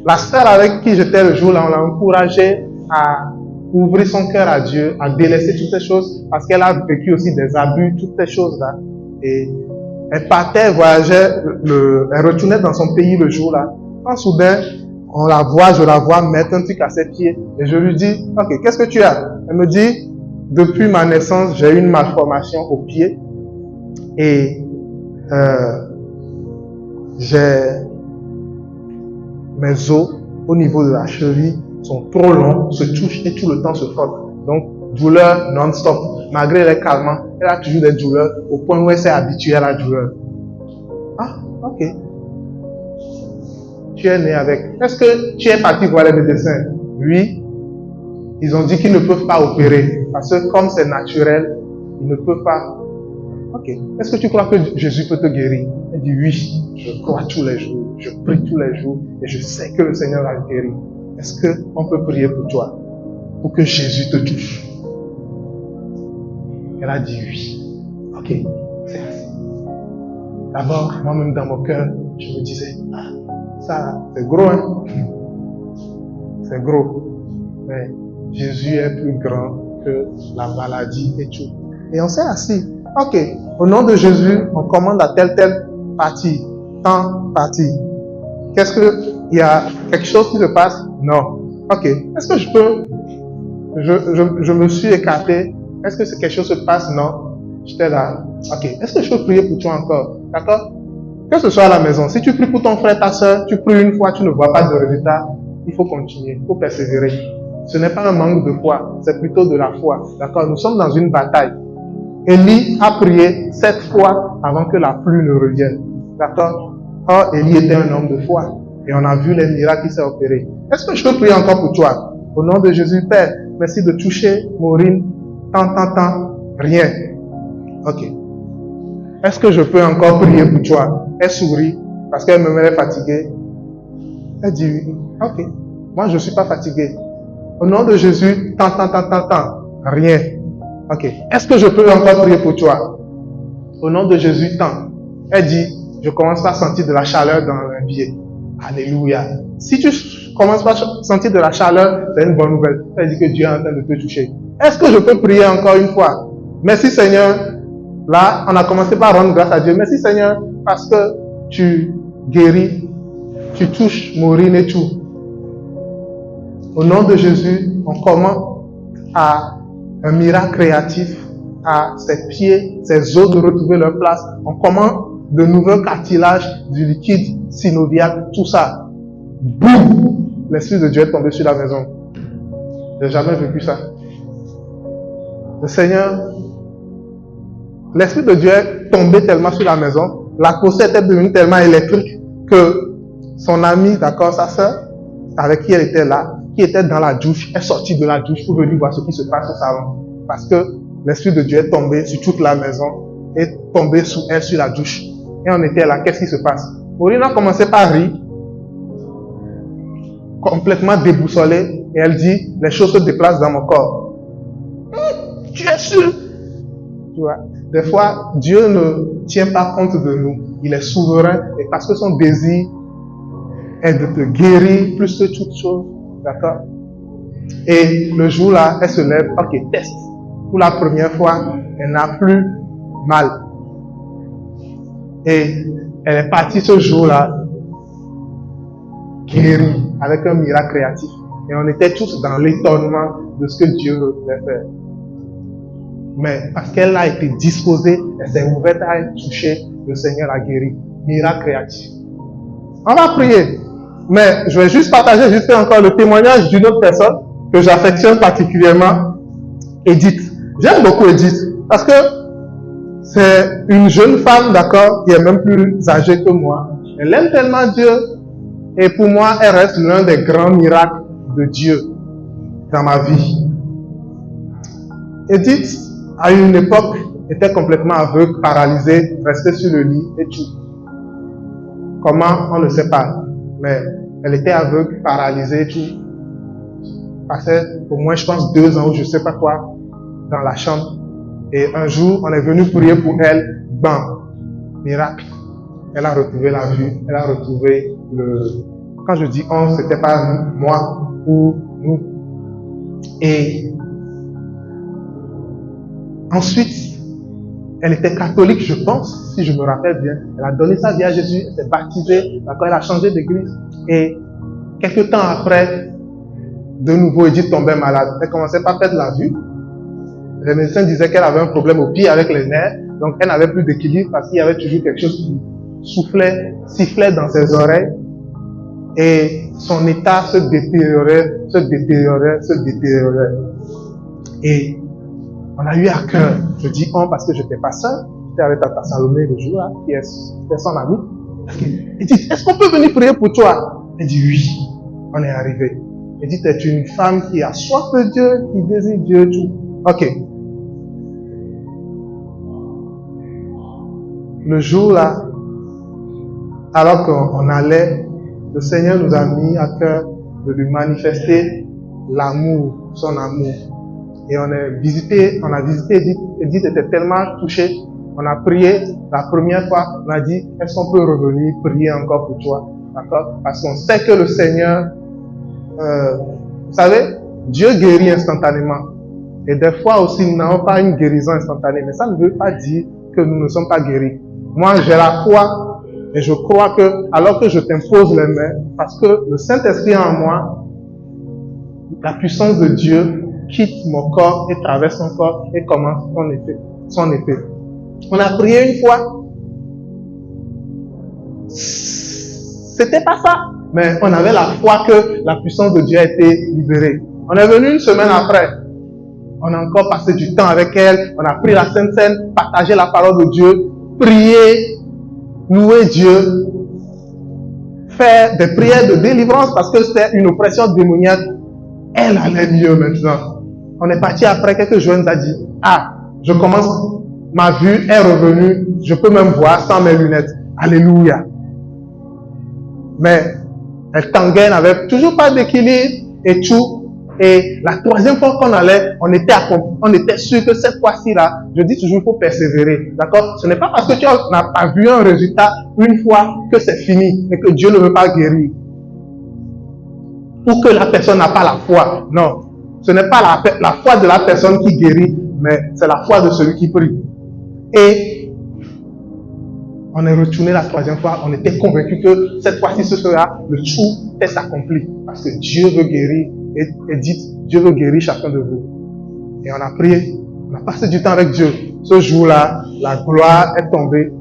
la sœur avec qui j'étais le jour-là, on l'a encouragée à ouvrir son cœur à Dieu, à délaisser toutes ces choses, parce qu'elle a vécu aussi des abus, toutes ces choses-là. Et elle partait, elle voyageait, elle retournait dans son pays le jour-là. Quand soudain, je la vois mettre un truc à ses pieds. Et je lui dis, ok, qu'est-ce que tu as? Elle me dit, depuis ma naissance, j'ai eu une malformation au pied. Et mes os au niveau de la cheville sont trop longs, se touchent et tout le temps se frottent. Donc, douleur non-stop. Malgré les calmants, elle a toujours des douleurs au point où elle s'est habituée à la douleur. Ah, ok. Tu es né avec. Est-ce que tu es parti voir les médecins? Oui. Ils ont dit qu'ils ne peuvent pas opérer. Parce que comme c'est naturel, ils ne peuvent pas. Ok. Est-ce que tu crois que Jésus peut te guérir? Elle dit oui. Je crois tous les jours. Je prie tous les jours. Et je sais que le Seigneur va te guérir. Est-ce qu'on peut prier pour toi? Pour que Jésus te touche? Elle a dit oui. Ok. C'est assez. D'abord, moi-même dans mon cœur, je me disais, ah, ça, c'est gros, hein? C'est gros. Mais Jésus est plus grand que la maladie et tout. Et on s'est assis. Ok, au nom de Jésus, on commande à telle partie, tant partie. Qu'est-ce que, il y a quelque chose qui se passe? Non. Ok, est-ce que je peux, je me suis écarté. Est-ce que quelque chose se passe? Non. J'étais là. Ok, est-ce que je peux prier pour toi encore? D'accord? Que ce soit à la maison. Si tu pries pour ton frère, ta soeur, tu pries une fois, tu ne vois pas de résultat, il faut continuer, il faut persévérer. Ce n'est pas un manque de foi, c'est plutôt de la foi. D'accord? Nous sommes dans une bataille. Élie a prié 7 fois avant que la pluie ne revienne. D'accord? Or, Élie était un homme de foi. Et on a vu les miracles qui s'est opérés. Est-ce que je peux prier encore pour toi? Au nom de Jésus, Père, merci de toucher Maureen. Tant, rien. Ok. Est-ce que je peux encore prier pour toi? Elle sourit parce qu'elle me met fatiguée. Elle dit oui. Ok. Moi, je ne suis pas fatigué. Au nom de Jésus, tant. Rien. Ok. Est-ce que je peux encore prier pour toi? Au nom de Jésus, tant. Elle dit, je commence à sentir de la chaleur dans les pieds. Alléluia. Si tu commences pas à sentir de la chaleur, c'est une bonne nouvelle. Ça veut dire que Dieu est en train de te toucher. Est-ce que je peux prier encore une fois? Merci Seigneur. Là, on a commencé par rendre grâce à Dieu. Merci Seigneur, parce que tu guéris, tu touches mon urine et tout. Au nom de Jésus, on commence à un miracle créatif, à ses pieds, ses os de retrouver leur place. On commence de nouveaux cartilages, du liquide synovial, tout ça. Boum! L'Esprit de Dieu est tombé sur la maison. Je n'ai jamais vécu ça. Le Seigneur, l'Esprit de Dieu est tombé tellement sur la maison, l'atmosphère était devenue tellement électrique que son ami, d'accord, sa sœur, avec qui elle était là, qui était dans la douche, est sortie de la douche pour venir voir ce qui se passe au salon. Parce que l'Esprit de Dieu est tombé sur toute la maison, est tombé sur elle, sur la douche. Et on était là, qu'est-ce qui se passe? Maureen a commencé par rire, complètement déboussolée, et elle dit, les choses se déplacent dans mon corps. Tu es sûr? Tu vois, des fois, Dieu ne tient pas compte de nous. Il est souverain, et parce que son désir est de te guérir plus que toute chose. D'accord? Et le jour-là, elle se lève, ok, test. Pour la première fois, elle n'a plus mal. Et elle est partie ce jour-là, guérie, avec un miracle créatif. Et on était tous dans l'étonnement de ce que Dieu voulait faire. Mais parce qu'elle a été disposée, elle s'est ouverte à être touchée, le Seigneur l'a guérie. Miracle créatif. On va prier. Mais je vais juste partager juste encore le témoignage d'une autre personne que j'affectionne particulièrement, Edith. J'aime beaucoup Edith parce que c'est une jeune femme, d'accord, qui est même plus âgée que moi. Elle aime tellement Dieu et pour moi, elle reste l'un des grands miracles de Dieu dans ma vie. Edith, à une époque, était complètement aveugle, paralysée, restait sur le lit et tout. Comment, on ne sait pas. Mais elle était aveugle, paralysée et tout. Passait au moins, je pense, 2 ans ou je sais pas quoi, dans la chambre. Et un jour, on est venu prier pour elle. Bam! Miracle. Elle a retrouvé la vue. Elle a retrouvé le... Quand je dis on, c'était pas moi ou nous. Et ensuite, elle était catholique, je pense, si je me rappelle bien. Elle a donné sa vie à Jésus, elle s'est baptisée, d'accord, elle a changé d'église. Et quelques temps après, de nouveau, Edith tombait malade. Elle commençait par perdre la vue. Les médecins disaient qu'elle avait un problème au pied avec les nerfs. Donc, elle n'avait plus d'équilibre parce qu'il y avait toujours quelque chose qui soufflait, sifflait dans ses oreilles. Et son état se détériorait. Et on a eu à cœur, je dis on parce que je n'étais pas seul, j'étais avec Tata Salomé le jour-là, qui est son ami. Il dit, est-ce qu'on peut venir prier pour toi? Elle dit oui, on est arrivé. Elle dit, tu es une femme qui a soif de Dieu, qui désire Dieu, tout. Ok. Le jour-là, alors qu'on allait, le Seigneur nous a mis à cœur de lui manifester l'amour, son amour. Et on a visité Edith. Edith était tellement touchée. On a prié la première fois. On a dit, est-ce qu'on peut revenir prier encore pour toi? D'accord? Parce qu'on sait que le Seigneur, vous savez, Dieu guérit instantanément. Et des fois aussi, nous n'avons pas une guérison instantanée. Mais ça ne veut pas dire que nous ne sommes pas guéris. Moi, j'ai la foi. Et je crois que, alors que je t'impose les mains, parce que le Saint-Esprit en moi, la puissance de Dieu quitte mon corps et traverse mon corps et commence son effet. On a prié une fois. C'était pas ça. Mais on avait la foi que la puissance de Dieu a été libérée. On est venu une semaine après. On a encore passé du temps avec elle. On a pris la Sainte Seine, partagé la parole de Dieu, prié, loué Dieu, faire des prières de délivrance parce que c'était une oppression démoniaque. Elle allait mieux maintenant. On est parti après quelques jours, elle nous a dit, je commence, ma vue est revenue, je peux même voir sans mes lunettes. Alléluia. Mais elle tanguait, n'avait toujours pas d'équilibre et tout. Et la troisième fois qu'on allait, on était sûr que cette fois-ci-là, je dis toujours, il faut persévérer. D'accord? Ce n'est pas parce que tu n'as pas vu un résultat une fois que c'est fini et que Dieu ne veut pas guérir. ou que la personne n'a pas la foi. Non, ce n'est pas la foi de la personne qui guérit, mais c'est la foi de celui qui prie. Et on est retourné la troisième fois, on était convaincu que cette fois-ci ce sera le true test accompli. Parce que Dieu veut guérir, et dites, Dieu veut guérir chacun de vous. Et on a prié, on a passé du temps avec Dieu. Ce jour-là, la gloire est tombée.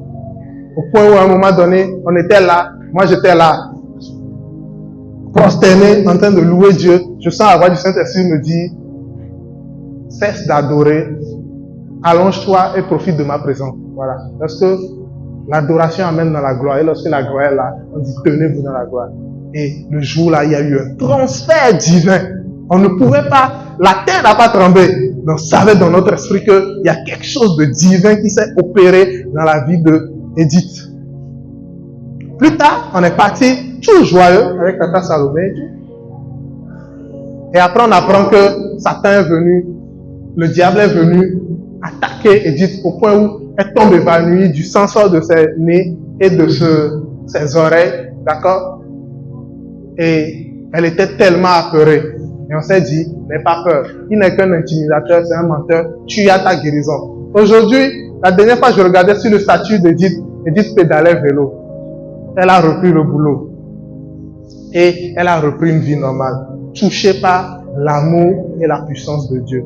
Au point où à un moment donné, on était là, moi j'étais là, prosterné, en train de louer Dieu. Je sens la voix du Saint-Esprit me dire, cesse d'adorer, allonge-toi et profite de ma présence. Voilà. Parce que l'adoration amène dans la gloire. Et lorsque la gloire est là, on dit tenez-vous dans la gloire. Et le jour-là, il y a eu un transfert divin. On ne pouvait pas, la terre n'a pas tremblé. Mais on savait dans notre esprit qu'il y a quelque chose de divin qui s'est opéré dans la vie de Edith. Plus tard, on est parti tout joyeux avec Tata Salomé. Et après, on apprend que Satan est venu, le diable est venu attaquer Edith au point où elle tombe évanouie, du sang sort de ses nez et de ses oreilles, d'accord? Et elle était tellement apeurée. Et on s'est dit, n'aie pas peur. Il n'est qu'un intimidateur, c'est un menteur. Tu as ta guérison. Aujourd'hui, la dernière fois, je regardais sur le statut d'Edith. Edith pédalait vélo. Elle a repris le boulot. Et elle a repris une vie normale. Touchée par l'amour et la puissance de Dieu.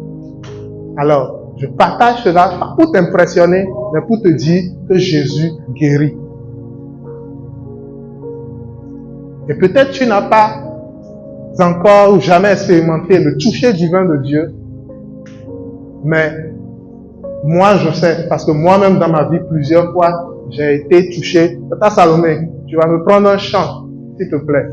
Alors, je partage cela pas pour t'impressionner, mais pour te dire que Jésus guérit. Et peut-être tu n'as pas encore ou jamais expérimenté le toucher divin de Dieu, mais moi je sais, parce que moi-même dans ma vie, plusieurs fois, j'ai été touché. Tata Salomé, tu vas me prendre un chant, s'il te plaît.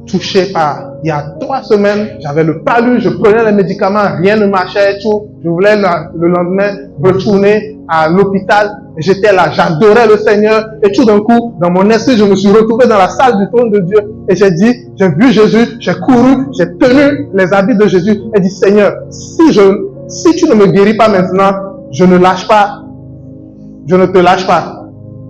Touché par, il y a 3 semaines, j'avais le palu, je prenais les médicaments, rien ne marchait et tout. Je voulais le lendemain retourner à l'hôpital. Et j'étais là, j'adorais le Seigneur. Et tout d'un coup, dans mon esprit, je me suis retrouvé dans la salle du trône de Dieu. Et j'ai dit, j'ai vu Jésus, j'ai couru, j'ai tenu les habits de Jésus. Et dit, Seigneur, si tu ne me guéris pas maintenant, je ne lâche pas. Je ne te lâche pas.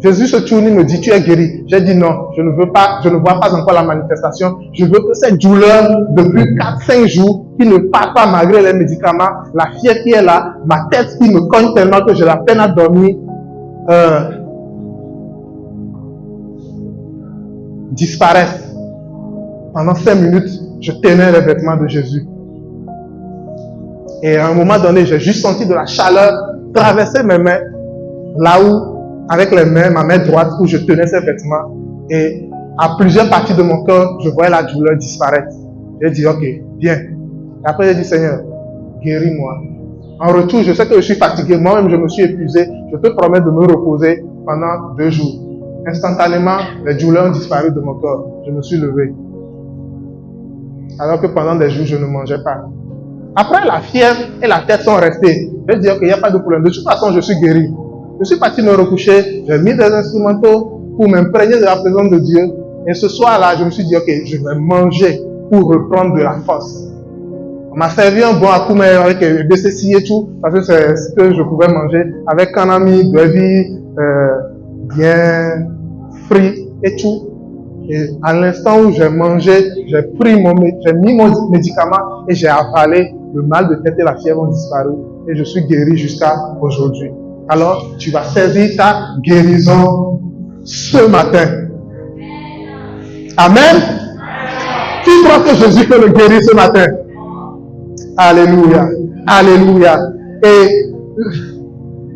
Jésus se tourne et me dit, tu es guéri. J'ai dit non, je ne veux pas, je ne vois pas encore la manifestation. Je veux que cette douleur, depuis 4-5 jours, qui ne part pas malgré les médicaments, la fièvre qui est là, ma tête qui me cogne tellement que j'ai la peine à dormir, disparaisse. Pendant 5 minutes, je tenais les vêtements de Jésus. Et à un moment donné, j'ai juste senti de la chaleur traverser mes mains, là où, avec les mains, ma main droite où je tenais ces vêtements, et à plusieurs parties de mon corps, je voyais la douleur disparaître. J'ai dit, ok, bien. Et après, j'ai dit, Seigneur, guéris-moi. En retour, je sais que je suis fatigué, moi-même je me suis épuisé, je te promets de me reposer pendant 2 jours. Instantanément, les douleurs ont disparu de mon corps. Je me suis levé. Alors que pendant des jours, je ne mangeais pas. Après, la fièvre et la tête sont restées. Je dis, ok, il n'y a pas de problème. De toute façon, je suis guéri. Je suis parti me recoucher, j'ai mis des instrumentaux pour m'imprégner de la présence de Dieu. Et ce soir-là, je me suis dit, ok, je vais manger pour reprendre de la force. On m'a servi un bon akoumé avec BCC et tout, parce que c'est ce que je pouvais manger, avec kanami, brevi, bien frit et tout. Et à l'instant où j'ai mangé, j'ai mis mon médicament et j'ai avalé. Le mal de tête et la fièvre ont disparu. Et je suis guéri jusqu'à aujourd'hui. Alors, tu vas saisir ta guérison ce matin. Amen. Qui croit que Jésus peut le guérir ce matin? Alléluia. Alléluia. Et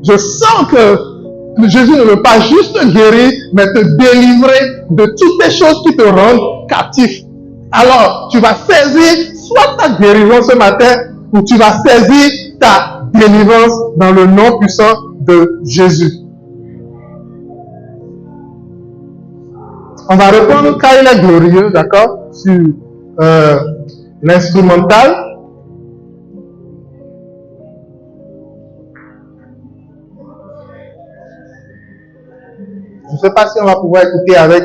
je sens que Jésus ne veut pas juste te guérir, mais te délivrer de toutes les choses qui te rendent captif. Alors, tu vas saisir soit ta guérison ce matin, ou tu vas saisir ta délivrance dans le nom puissant de Jésus. On va reprendre quand il est glorieux, d'accord, sur l'instrumental. Je ne sais pas si on va pouvoir écouter avec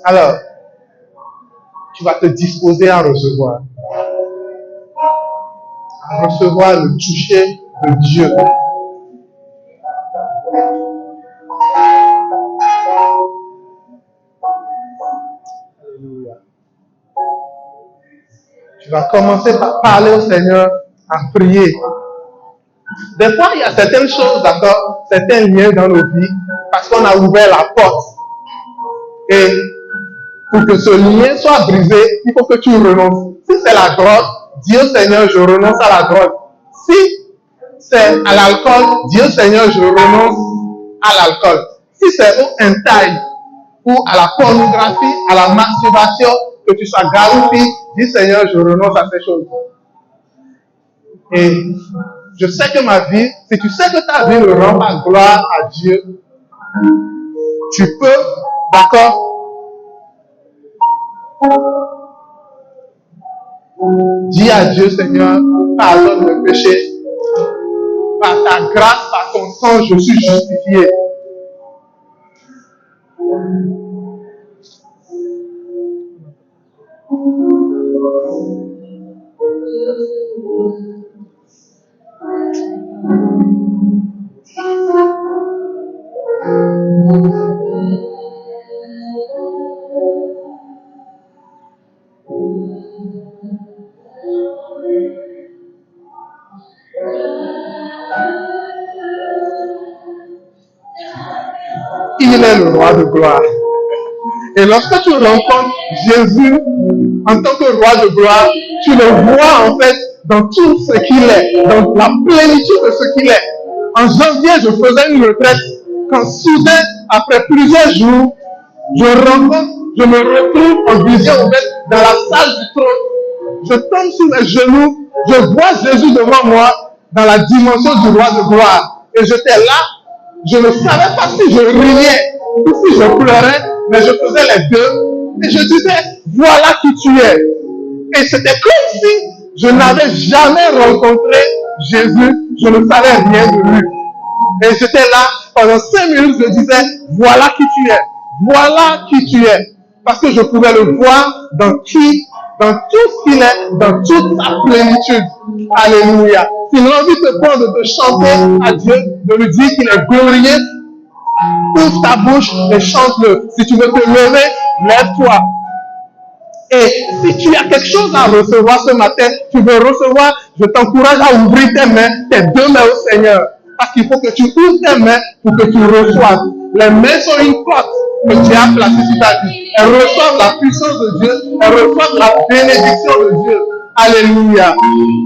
alors, tu vas te disposer à recevoir. à recevoir le toucher de Dieu. Alléluia. Tu vas commencer par parler au Seigneur, à prier. Des fois, il y a certaines choses, d'accord, certains liens dans nos vies, parce qu'on a ouvert la porte. Et pour que ce lien soit brisé, il faut que tu renonces. Si c'est la drogue, dis au Seigneur, je renonce à la drogue. Si c'est à l'alcool, dis au Seigneur, je renonce à l'alcool. Si c'est au hentai ou à la pornographie, à la masturbation, que tu sois garoupi, dis Seigneur, je renonce à ces choses. Et je sais que ma vie, si tu sais que ta vie ne rend pas gloire à Dieu, tu peux, d'accord, dis à Dieu, Seigneur, pardonne mes péchés. Par ta grâce, par ton sang, je suis justifié. Il est le roi de gloire. Et lorsque tu rencontres Jésus en tant que roi de gloire, tu le vois en fait dans tout ce qu'il est, dans la plénitude de ce qu'il est. En janvier, je faisais une retraite quand soudain, après plusieurs jours, je me retrouve en vision ouverte dans la salle du trône. Je tombe sur mes genoux, je vois Jésus devant moi dans la dimension du roi de gloire. Et j'étais là, je ne savais pas si je riais ou si je pleurais, mais je faisais les deux. Et je disais, voilà qui tu es. Et c'était comme si je n'avais jamais rencontré Jésus, je ne savais rien de lui. Et j'étais là, pendant 5 minutes, je disais, voilà qui tu es. Voilà qui tu es. Parce que je pouvais le voir dans tout ce qu'il est, dans toute sa plénitude. Alléluia. Si l'envie te prend de te chanter à Dieu, de lui dire qu'il est glorieux, ouvre ta bouche et chante-le. Si tu veux te lever, lève-toi. Et si tu as quelque chose à recevoir ce matin, tu veux recevoir, je t'encourage à ouvrir tes mains, tes deux mains au Seigneur. Parce qu'il faut que tu ouvres tes mains pour que tu reçoives. Les mains sont une porte que Dieu a placée sur ta vie. Elles reçoivent la puissance de Dieu, elles reçoivent la bénédiction de Dieu. Alléluia.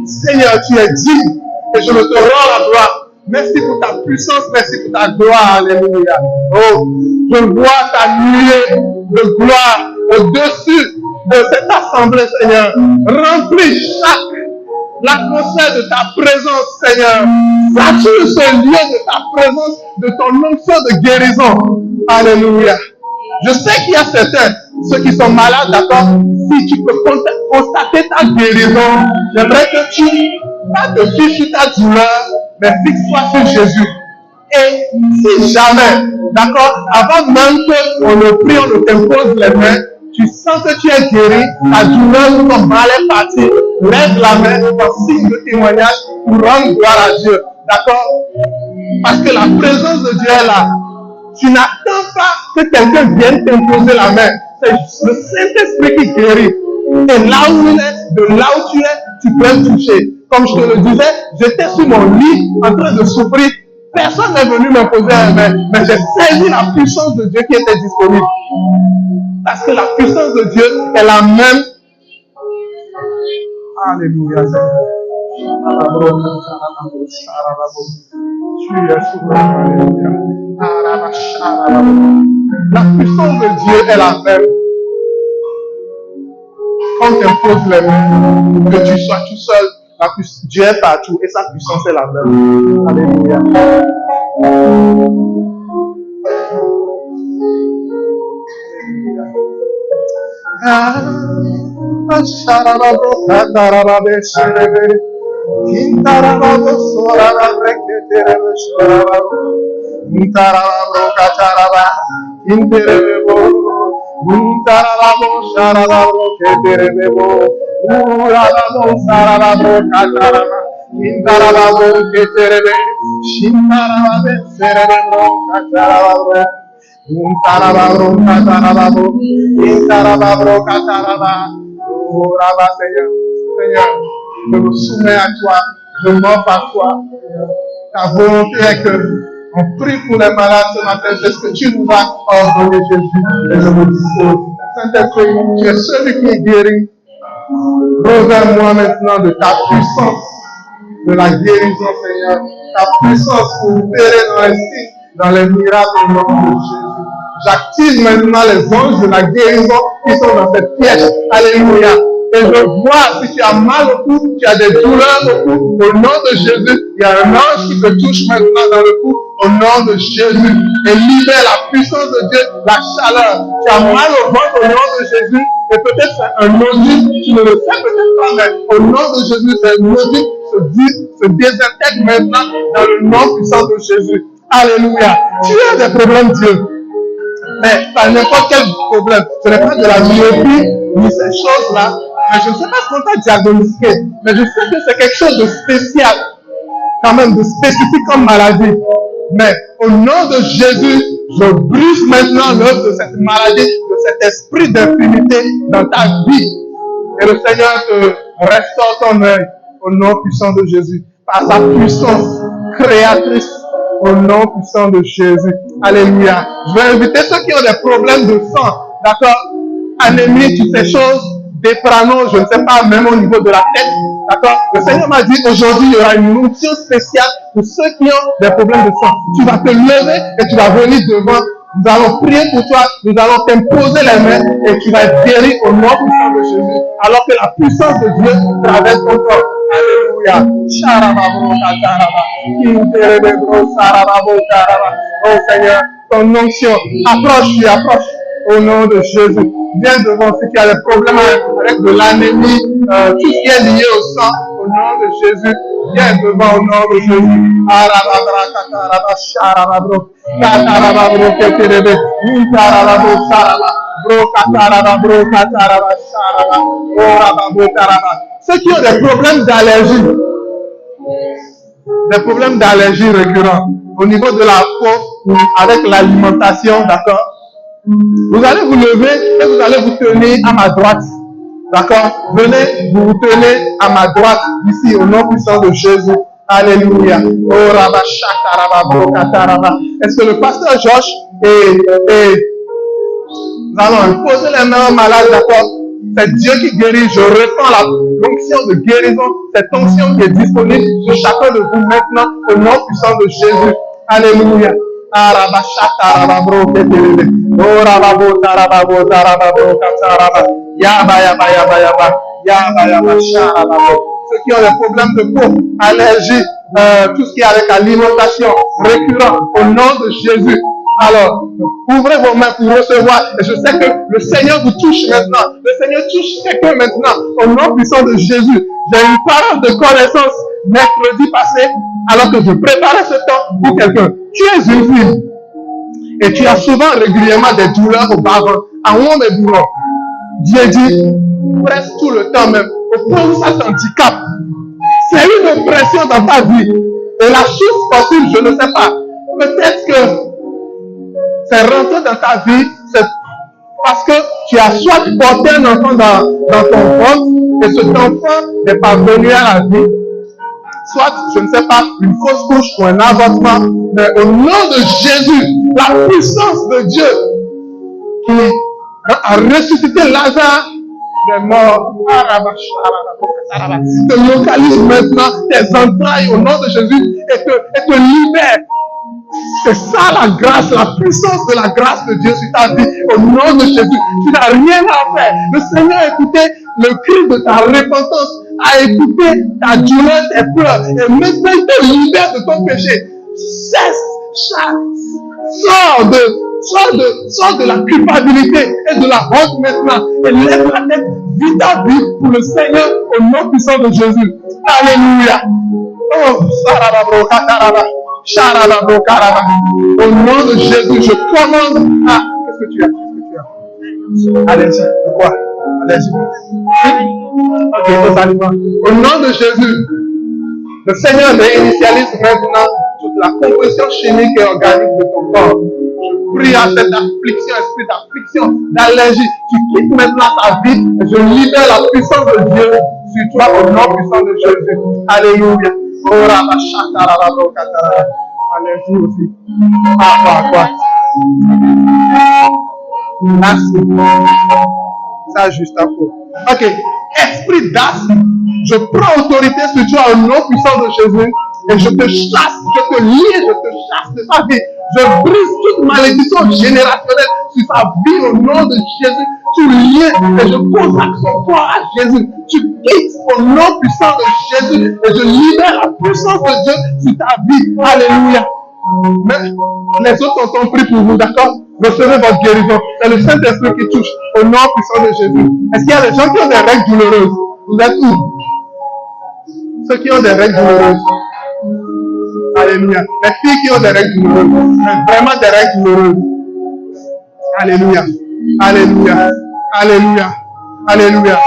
Seigneur, tu es digne et je te rends la gloire. Merci pour ta puissance, merci pour ta gloire. Alléluia. Oh, je vois ta nuée de gloire au-dessus de cette assemblée, Seigneur. Remplis l'atmosphère de ta présence, Seigneur. Sature ce lieu de ta présence, de ton onction de guérison. Alléluia. Je sais qu'il y a certains, ceux qui sont malades, d'accord? Si tu peux constater ta guérison, j'aimerais que tu pas te fiches sur ta douleur, mais fixe-toi sur Jésus. Et si jamais, d'accord, avant même qu'on ne prie, on ne t'impose les mains, tu sens que tu es guéri, ta douleur, ton mal est parti, lève la main en signe de témoignage pour rendre gloire à Dieu. D'accord? Parce que la présence de Dieu est là. Tu n'attends pas que quelqu'un vienne t'imposer la main. C'est le Saint-Esprit qui guérit. Et là où il est, de là où tu es, tu peux le toucher. Comme je te le disais, j'étais sur mon lit en train de souffrir. Personne n'est venu m'imposer la main, mais j'ai saisi la puissance de Dieu qui était disponible. Parce que la puissance de Dieu est la même. Alléluia. Tu es souverain. La puissance de Dieu est la même. Quand tu imposes les mains, que tu sois tout seul, Dieu est partout et sa puissance est la même. Alléluia. Intarababo keterebe. Shintarababe serebro katarababro. Intarababro katarababo. Intarababro kataraba. Oh, Rabba Seigneur. Seigneur, je me soumets à toi. Je m'offre à toi. Ta volonté est que on prie pour les malades ce matin. C'est ce que tu nous as ordonné, Jésus. Et je me dispose. Saint-Esprit, tu es celui qui est guéri. Revers-moi maintenant de ta puissance, de la guérison, Seigneur. Ta puissance pour opérer dans les signes, dans les miracles au nom de Jésus. J'active maintenant les anges de la guérison qui sont dans cette pièce. Alléluia. Et je vois, si tu as mal au cou, tu as des douleurs au cou, au nom de Jésus, il y a un ange qui te touche maintenant dans le cou, au nom de Jésus, et libère la puissance de Dieu, la chaleur. Tu as mal au ventre au nom de Jésus, et peut-être c'est un nodule, tu ne le sais peut-être pas, mais au nom de Jésus, c'est un nodule se désintègre maintenant dans le nom puissant de Jésus. Alléluia. Tu as des problèmes, Dieu. Mais pas n'importe quel problème. Ce n'est pas de la myopie, ni ces choses-là. Mais je ne sais pas ce qu'on t'a diagnostiqué. Mais je sais que c'est quelque chose de spécial. Quand même, de spécifique comme maladie. Mais au nom de Jésus, je brise maintenant l'œuvre de cette maladie, de cet esprit d'infimité dans ta vie. Et le Seigneur te restaure ton œil au nom puissant de Jésus. Par sa puissance créatrice. Au nom puissant de Jésus. Alléluia. Je vais inviter ceux qui ont des problèmes de sang. D'accord? Anémie, toutes ces choses. Déprano, je ne sais pas, même au niveau de la tête. D'accord? Le Seigneur m'a dit aujourd'hui, il y aura une onction spéciale pour ceux qui ont des problèmes de sang. Tu vas te lever et tu vas venir devant. Nous allons prier pour toi. Nous allons t'imposer les mains et tu vas être guéri au nom puissant de Jésus. Alors que la puissance de Dieu traverse ton corps. Alléluia. Oh Seigneur, ton onction, approche. Au nom de Jésus. Viens devant ceux qui ont des problèmes avec de l'anémie, tout ce qui est lié au sang. Au nom de Jésus. Viens devant au nom de Jésus. Ceux qui ont des problèmes d'allergie récurrents au niveau de la peau, avec l'alimentation, d'accord? Vous allez vous lever et vous allez vous tenir à ma droite. D'accord? Venez, vous vous tenez à ma droite, ici, au nom puissant de Jésus. Alléluia. Oh, Rabba, Shaka, Rabba, est-ce que le pasteur Josh et nous allons poser les mains aux malades, d'accord? C'est Dieu qui guérit. Je ressens l'onction de guérison, cette onction qui est disponible sur chacun de vous maintenant, au nom puissant de Jésus. Alléluia. Ceux qui ont des problèmes de peau, allergies, tout ce qui est avec l'alimentation récurrent, au nom de Jésus. Alors, ouvrez vos mains pour recevoir. Et je sais que le Seigneur vous touche maintenant. Le Seigneur touche quelqu'un maintenant. Au nom puissant de Jésus. J'ai une parole de connaissance mercredi passé, alors que je préparais ce temps pour quelqu'un. Tu es une fille. Et tu as souvent régulièrement des douleurs au bas-ventre. En haut des douleurs. Dieu dit, presque tout le temps même, au point où ça t'handicape. C'est une oppression dans ta vie. Et la source possible, je ne sais pas. Peut-être que c'est rentré dans ta vie, c'est parce que tu as soit porté un enfant dans ton ventre et cet enfant n'est pas venu à la vie, soit, je ne sais pas, une fausse couche ou un avortement, mais au nom de Jésus, la puissance de Dieu qui a ressuscité Lazare des morts, te localise maintenant tes entrailles au nom de Jésus et te libère. C'est ça la grâce, la puissance de la grâce de Dieu sur ta vie. Au nom de Jésus, tu n'as rien à faire. Le Seigneur a écouté le cri de ta repentance, a écouté ta douleur, tes pleurs, et maintenant il te libère de ton péché. Sors de la culpabilité et de la honte maintenant, et lève la tête, vis ta vie pour le Seigneur au nom puissant de Jésus. Alléluia. Oh, Sarababro, Kataraba. Au nom de Jésus, je commande. Ah, qu'est-ce que tu as? Allez-y, de quoi? Allez-y. Ok, aux aliments. Au nom de Jésus, Le Seigneur réinitialise maintenant toute la composition chimique et organique de ton corps. Je prie à cette affliction, esprit d'affliction, d'allergie. Tu quittes maintenant ta vie et je libère la puissance de Dieu sur toi au nom puissant de Jésus. Alléluia. Allergie aussi. Quoi. Merci. Ça, juste un peu. Ok. Esprit d'asthme, je prends autorité sur toi au nom puissant de Jésus et je te chasse, je te lie, je te chasse de sa vie. Je brise toute malédiction générationnelle sur sa vie au nom de Jésus. Tu lies et je consacre son corps à Jésus. Tu quittes au nom puissant de Jésus et je libère la puissance de Dieu sur ta vie. Alléluia. Mais les autres ont compris pour vous, d'accord? Recevez votre guérison. C'est le Saint-Esprit qui touche au nom puissant de Jésus. Est-ce qu'il y a des gens qui ont des règles douloureuses? Vous êtes où? Ceux qui ont des règles douloureuses. Alléluia. Les filles qui ont des règles douloureuses. Mais vraiment des règles douloureuses. Alléluia. Alléluia. Alléluia. Alléluia.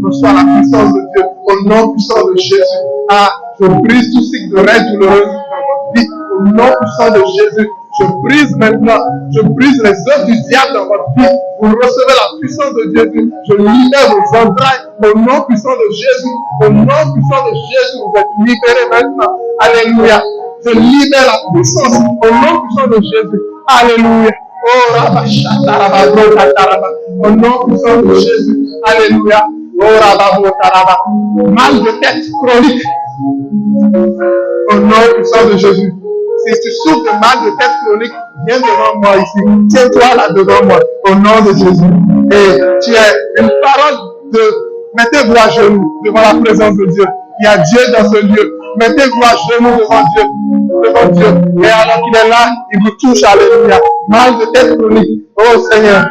Reçois la puissance de Dieu au nom puissant de Jésus. Ah, je brise tout cycle de règles douloureuses dans votre vie au nom puissant de Jésus. Je brise maintenant, je brise les œuvres du diable dans votre vie. Vous recevez la puissance de Jésus. Je libère vos entrailles au nom puissant de Jésus. Au nom puissant de Jésus, vous êtes libérés maintenant. Alléluia. Je libère la puissance au nom puissant de Jésus. Alléluia. Oh, au nom puissant de Jésus. Alléluia. Oh, mal de tête chronique. Au nom puissant de Jésus. Si tu souffres de mal de tête chronique, viens devant moi ici. Tiens-toi là devant moi, au nom de Jésus. Et tu as une parole de mettez-vous à genoux devant la présence de Dieu. Il y a Dieu dans ce lieu. Mettez-vous à genoux devant Dieu. Et alors qu'il est là, il vous touche, alléluia. Mal de tête chronique. Oh Seigneur,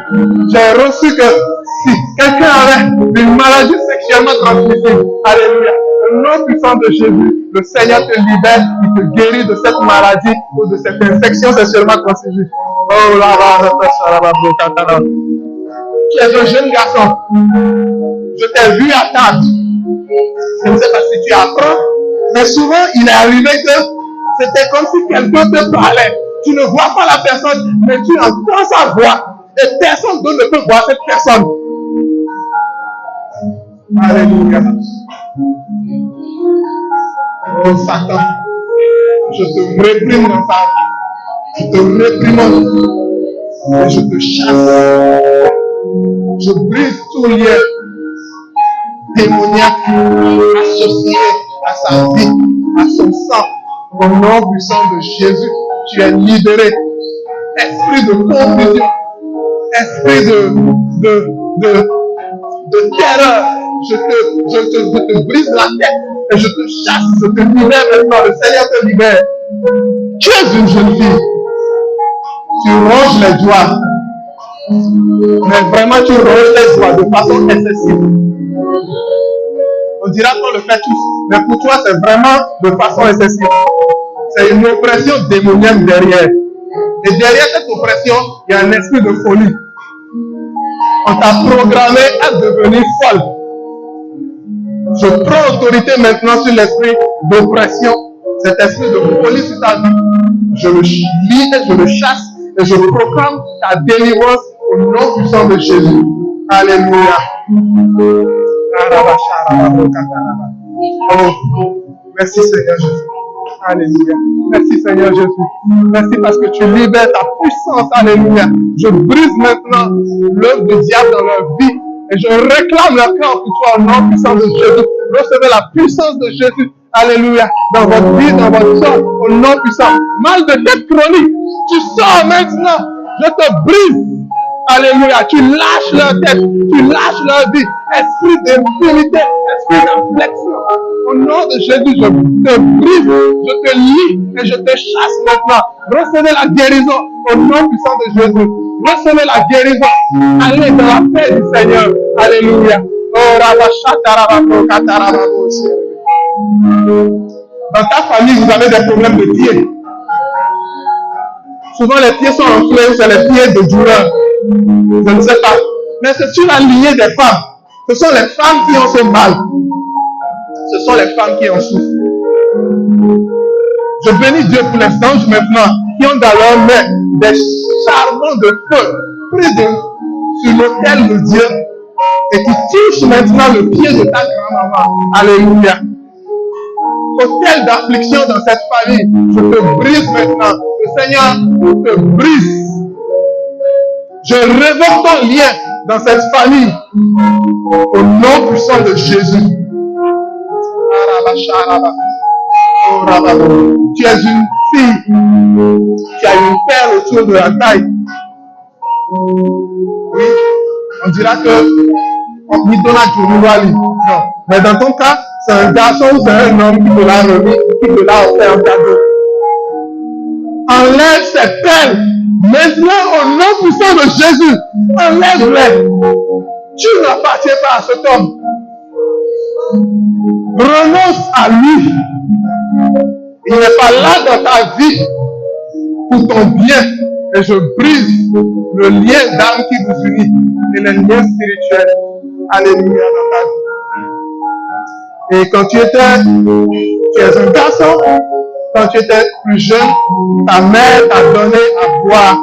j'ai reçu que si quelqu'un avait une maladie sexuellement transmissible, alléluia. Au nom puissant de Jésus, le Seigneur te libère, il te guérit de cette maladie ou de cette infection sexuellement transmissible. Oh là là, tu es un jeune garçon. Je t'ai vu à table. Je ne sais pas si tu apprends, mais souvent il est arrivé que c'était comme si quelqu'un te parlait. Tu ne vois pas la personne, mais tu entends sa voix. Et personne d'autre ne peut voir cette personne. Alléluia. Oh Satan, je te réprime dans ta vie. Je te réprime et je te chasse. Je brise tout lien démoniaque associé à sa vie, à son sang. Au nom puissant de Jésus, tu es libéré. Esprit de confusion, esprit de terreur, je te brise la tête et je te chasse, je te libère maintenant. Le Seigneur te libère. Tu es une jeune fille. Tu ronges les doigts. Mais vraiment, tu ronges les doigts de façon excessive. On dira qu'on le fait tous. Mais pour toi, c'est vraiment de façon excessive. C'est une oppression démoniaque derrière. Et derrière cette oppression, il y a un esprit de folie. On t'a programmé à devenir folle. Je prends autorité maintenant sur l'esprit d'oppression, cet esprit de folie sur ta vie. Je le lis et je le chasse et je proclame ta délivrance au nom puissant de Jésus. Alléluia. Oh, merci Seigneur Jésus. Alléluia. Merci Seigneur Jésus. Merci parce que tu libères ta puissance. Alléluia. Je brise maintenant l'œuvre du diable dans leur vie. Et je réclame leur cœur pour toi au nom puissant de Jésus. Recevez la puissance de Jésus. Alléluia. Dans votre vie, dans votre sang, au nom puissant. Mal de tête chronique. Tu sors maintenant. Je te brise. Alléluia. Tu lâches leur tête. Tu lâches leur vie. Esprit d'impunité. Esprit d'inflexion. Au nom de Jésus, je te brise. Je te lie et je te chasse maintenant. Recevez la guérison au nom puissant de Jésus. Recevez la guérison. Allez dans la paix du Seigneur. Alléluia. Dans ta famille, vous avez des problèmes de pieds. Souvent, les pieds sont enflés, c'est les pieds de douleur. Je ne sais pas. Mais c'est sur la lignée des femmes. Ce sont les femmes qui ont ce mal. ce sont les femmes qui en souffrent. Je bénis Dieu pour les anges maintenant qui ont dans leurs mains des charbons de feu pris sur l'autel de Dieu et qui touchent maintenant le pied de ta grand-maman. Alléluia. Autel d'affliction dans cette famille, je te brise maintenant. Le Seigneur te brise. Je révoque ton lien dans cette famille au nom puissant de Jésus. Tu es une fille qui a une perle autour de la taille. Oui, on dira que on lui donne à Djourouali. Non, mais dans ton cas, c'est un garçon ou c'est un homme qui te l'a remis, qui te l'a offert en cadeau. Enlève cette perle. Maintenant, au nom puissant de Jésus, enlève-les. Tu n'appartiens pas à cet homme. Renonce à lui. Il n'est pas là dans ta vie pour ton bien. Et je brise le lien d'âme qui vous unit et les liens spirituels. Alléluia dans ta vie. Et quand tu es un garçon, quand tu étais plus jeune, ta mère t'a donné à boire.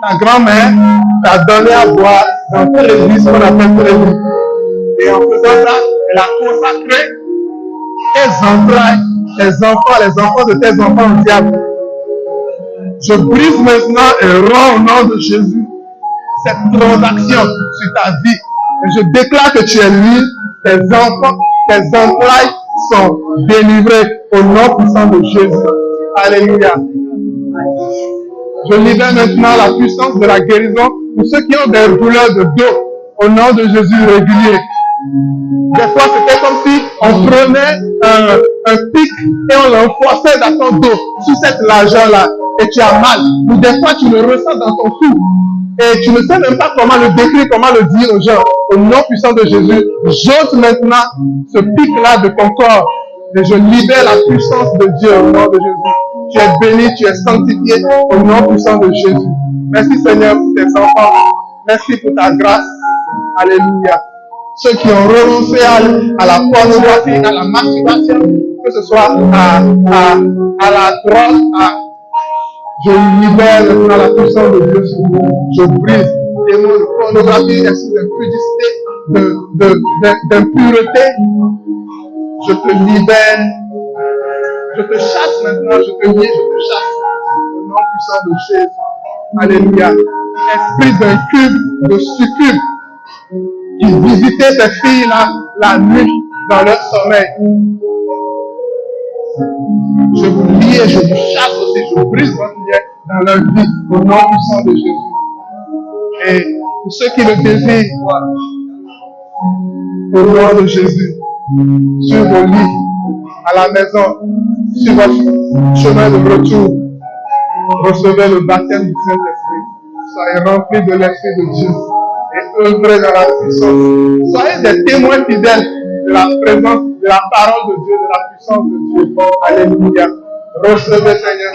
Ta grand-mère t'a donné à boire dans telle église qu'on appelle l'église. Et en faisant ça, elle a consacré tes entrailles, les enfants de tes enfants au diable. Je brise maintenant et rends au nom de Jésus cette transaction sur ta vie. Et je déclare que tu es libre, tes enfants, tes entrailles sont délivrés au nom puissant de Jésus. Alléluia. Je libère maintenant la puissance de la guérison pour ceux qui ont des douleurs de dos au nom de Jésus régulier. Des fois, c'était comme si on prenait un pic et on l'enfonçait dans ton dos, sur cette largeur-là, et tu as mal. Ou des fois, tu le ressens dans ton cou. Et tu ne sais même pas comment le décrire, comment le dire aux gens. Au nom puissant de Jésus, j'ôte maintenant ce pic-là de ton corps. Et je libère la puissance de Dieu au nom de Jésus. Tu es béni, tu es sanctifié au nom puissant de Jésus. Merci Seigneur pour tes enfants. Merci pour ta grâce. Alléluia. Ceux qui ont renoncé à la pornographie, à la masturbation, que ce soit à la drogue, je libère maintenant la puissance de Dieu sur vous. Je brise les mots de pornographie, d'impudicité, d'impureté. Je te libère. Je te chasse maintenant, je te nie, je te chasse. Au nom puissant de Jésus. Alléluia. Esprit d'incube, de succube, qui visitait ces filles-là la nuit dans leur sommeil. Je vous lie et je vous chasse aussi, je brise votre lien dans leur vie, au nom puissant de Jésus. Et pour ceux qui le désirent, au nom de Jésus, sur vos lits, à la maison, sur votre chemin de retour, recevez le baptême du Saint-Esprit. Soyez remplis de l'Esprit de Dieu et œuvrez dans la puissance. Soyez des témoins fidèles de la présence, de la parole de Dieu, de la puissance de Dieu. Alléluia. Recevez, Seigneur.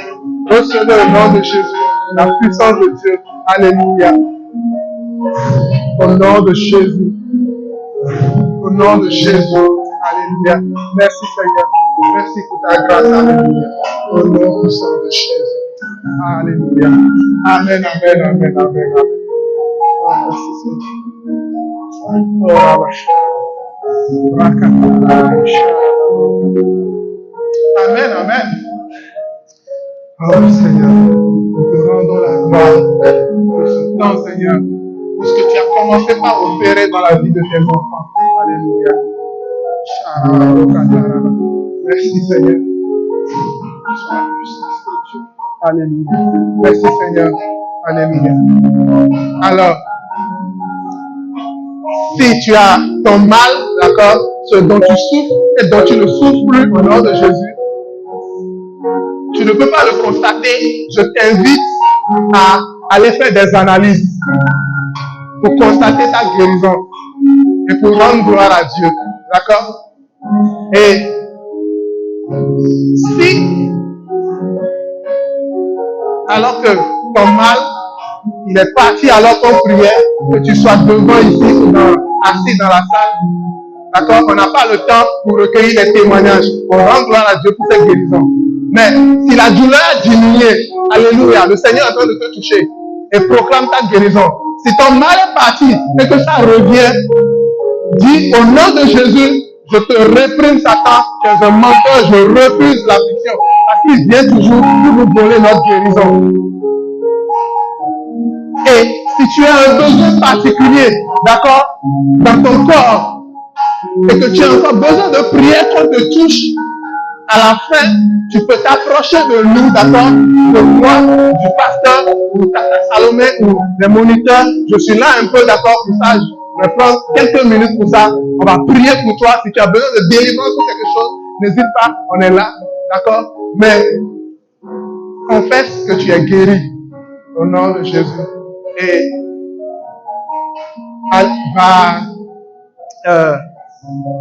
Recevez au nom de Jésus la puissance de Dieu. Alléluia. Au nom de Jésus. Au nom de Jésus. Alléluia. Merci Seigneur. Merci pour ta grâce. Alléluia. Au nom puissant de Jésus. Alléluia. Amen, amen, amen, amen, amen. Oh, merci Seigneur. Amen, amen. Oh Seigneur, nous te rendons la gloire pour ce temps, Seigneur, pour ce que tu as commencé par opérer dans la vie de tes enfants. Alléluia. Merci Seigneur. Alléluia. Merci Seigneur. Alléluia. Alors, si tu as ton mal, d'accord, ce dont tu souffres et dont tu ne souffres plus au nom de Jésus, tu ne peux pas le constater. Je t'invite à aller faire des analyses pour constater ta guérison et pour rendre gloire à Dieu. D'accord? Et si, alors que ton mal, il est parti alors qu'on priait, que tu sois devant ici ou assis dans la salle, d'accord, on n'a pas le temps pour recueillir les témoignages. On rend gloire à Dieu pour cette guérison. Mais si la douleur a diminué, alléluia, le Seigneur est en train de te toucher et proclame ta guérison. Si ton mal est parti et que ça revient, dis au nom de Jésus, je te réprime Satan, tu es un menteur, je refuse l'affliction. Parce qu'il vient toujours pour nous voler notre guérison. Et si tu as un besoin particulier, d'accord, dans ton corps, et que tu as encore besoin de prière qu'on te touche, à la fin, tu peux t'approcher de nous, d'accord, de moi, du pasteur, ou Tata Salomé, ou des moniteurs. Je suis là un peu, d'accord, pour ça. Je vais prendre quelques minutes pour ça. On va prier pour toi. Si tu as besoin de délivrance ou quelque chose, n'hésite pas, on est là, d'accord. Mais confesse que tu es guéri au nom de Jésus. Et va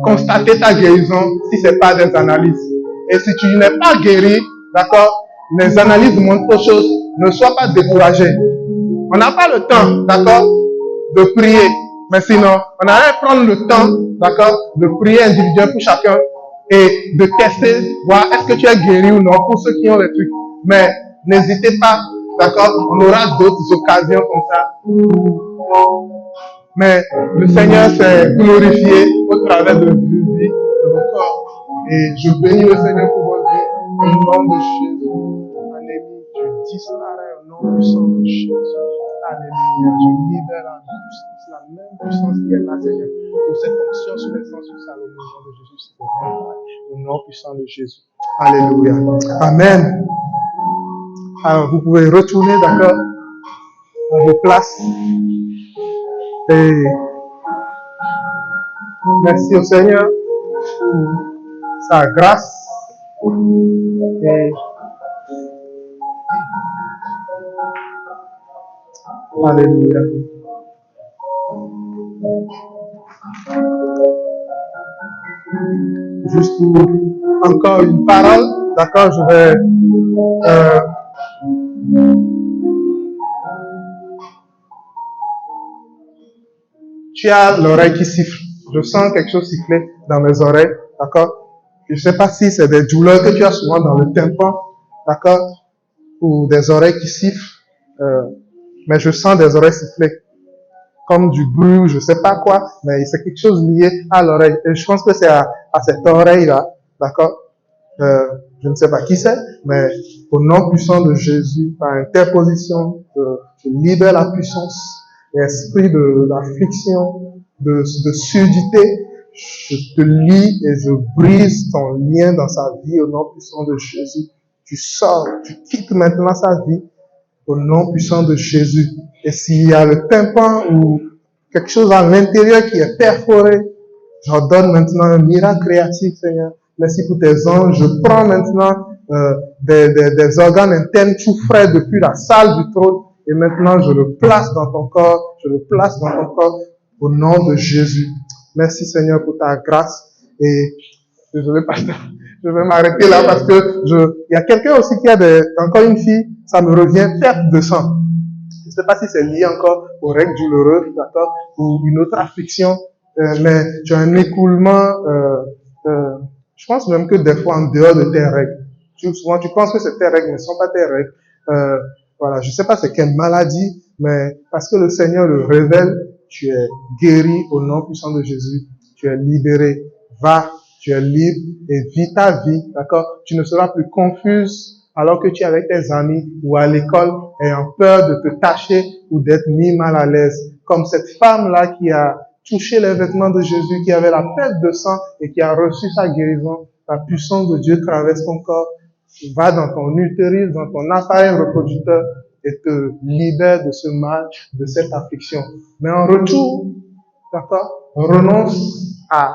constater ta guérison si ce n'est pas des analyses. Et si tu n'es pas guéri, d'accord, les analyses montrent autre chose. Ne sois pas découragé. On n'a pas le temps, d'accord, de prier. Mais sinon, on allait prendre le temps, d'accord, de prier individuellement pour chacun et de tester, voir est-ce que tu es guéri ou non pour ceux qui ont les trucs. Mais n'hésitez pas, d'accord, on aura d'autres occasions comme ça. Mais le Seigneur s'est glorifié au travers de vos vies, de vos corps. Et je bénis le Seigneur pour votre vie. Au nom de Jésus. Alléluia. Tu disparais au nom puissant de Jésus. Alléluia. Je libère la puissance, la même puissance qui est là, Seigneur. Pour cette onction sur les sens sur Salomon. Au nom de Jésus. Au nom puissant de Jésus. Alléluia. Amen. Alors, vous pouvez retourner, d'accord, à vos places. Et merci au Seigneur pour sa grâce. Et alléluia. Juste pour encore une parole, d'accord, je vais tu as l'oreille qui siffle. Je sens quelque chose siffler dans mes oreilles, d'accord? Je ne sais pas si c'est des douleurs que tu as souvent dans le tympan, d'accord? Ou des oreilles qui sifflent. Mais je sens des oreilles siffler. Comme du bruit ou je ne sais pas quoi, mais c'est quelque chose lié à l'oreille. Et je pense que c'est à cette oreille-là, d'accord? Je ne sais pas qui c'est, mais au nom puissant de Jésus, par interposition, je libère la puissance. Esprit de l'affliction, de surdité, je te lie et je brise ton lien dans sa vie au nom puissant de Jésus. Tu sors, tu quittes maintenant sa vie au nom puissant de Jésus. Et s'il y a le tympan ou quelque chose à l'intérieur qui est perforé, j'ordonne maintenant un miracle créatif, Seigneur. Merci pour tes anges. Je prends maintenant des organes internes tout frais depuis la salle du trône. Et maintenant, je le place dans ton corps. Je le place dans ton corps au nom de Jésus. Merci Seigneur pour ta grâce. Et désolé pasteur, je vais m'arrêter là parce que il y a quelqu'un aussi qui a encore une fille, ça me revient, perte de sang. Je ne sais pas si c'est lié encore aux règles douloureuses, d'accord, ou une autre affliction, mais tu as un écoulement, je pense même que des fois en dehors de tes règles. Souvent tu penses que c'est tes règles, mais ce ne sont pas tes règles. Voilà, je ne sais pas c'est quelle maladie, mais parce que le Seigneur le révèle, tu es guéri au nom puissant de Jésus. Tu es libéré. Va, tu es libre et vis ta vie, d'accord? Tu ne seras plus confuse alors que tu es avec tes amis ou à l'école ayant peur de te tâcher ou d'être mis mal à l'aise. Comme cette femme-là qui a touché les vêtements de Jésus, qui avait la perte de sang et qui a reçu sa guérison. La puissance de Dieu traverse ton corps. Va dans ton utérus, dans ton appareil reproducteur et te libère de ce mal, de cette affliction. Mais en retour, d'accord, renonce à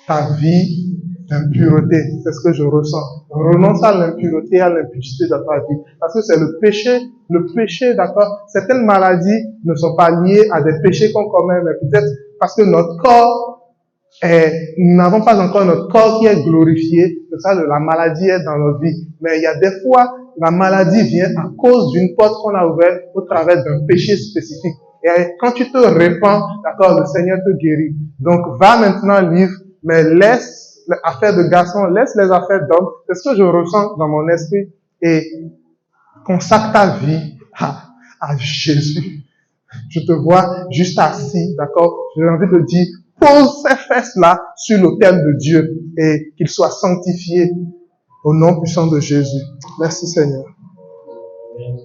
ta vie d'impureté. C'est ce que je ressens. Renonce à l'impureté, à l'impudicité dans ta vie. Parce que c'est le péché, d'accord. Certaines maladies ne sont pas liées à des péchés qu'on commet, mais peut-être parce que notre corps nous n'avons pas encore notre corps qui est glorifié, c'est ça, la maladie est dans nos vies. Mais il y a des fois, la maladie vient à cause d'une porte qu'on a ouverte au travers d'un péché spécifique. Et quand tu te répands, d'accord, le Seigneur te guérit. Donc, va maintenant libre, mais laisse les affaires de garçon, laisse les affaires d'homme. C'est ce que je ressens dans mon esprit. Et consacre ta vie à Jésus. Je te vois juste assis, d'accord? J'ai envie de dire, pose ces fesses-là sur l'autel de Dieu et qu'il soit sanctifié au nom puissant de Jésus. Merci Seigneur.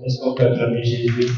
Est-ce qu'on peut acclamer Jésus?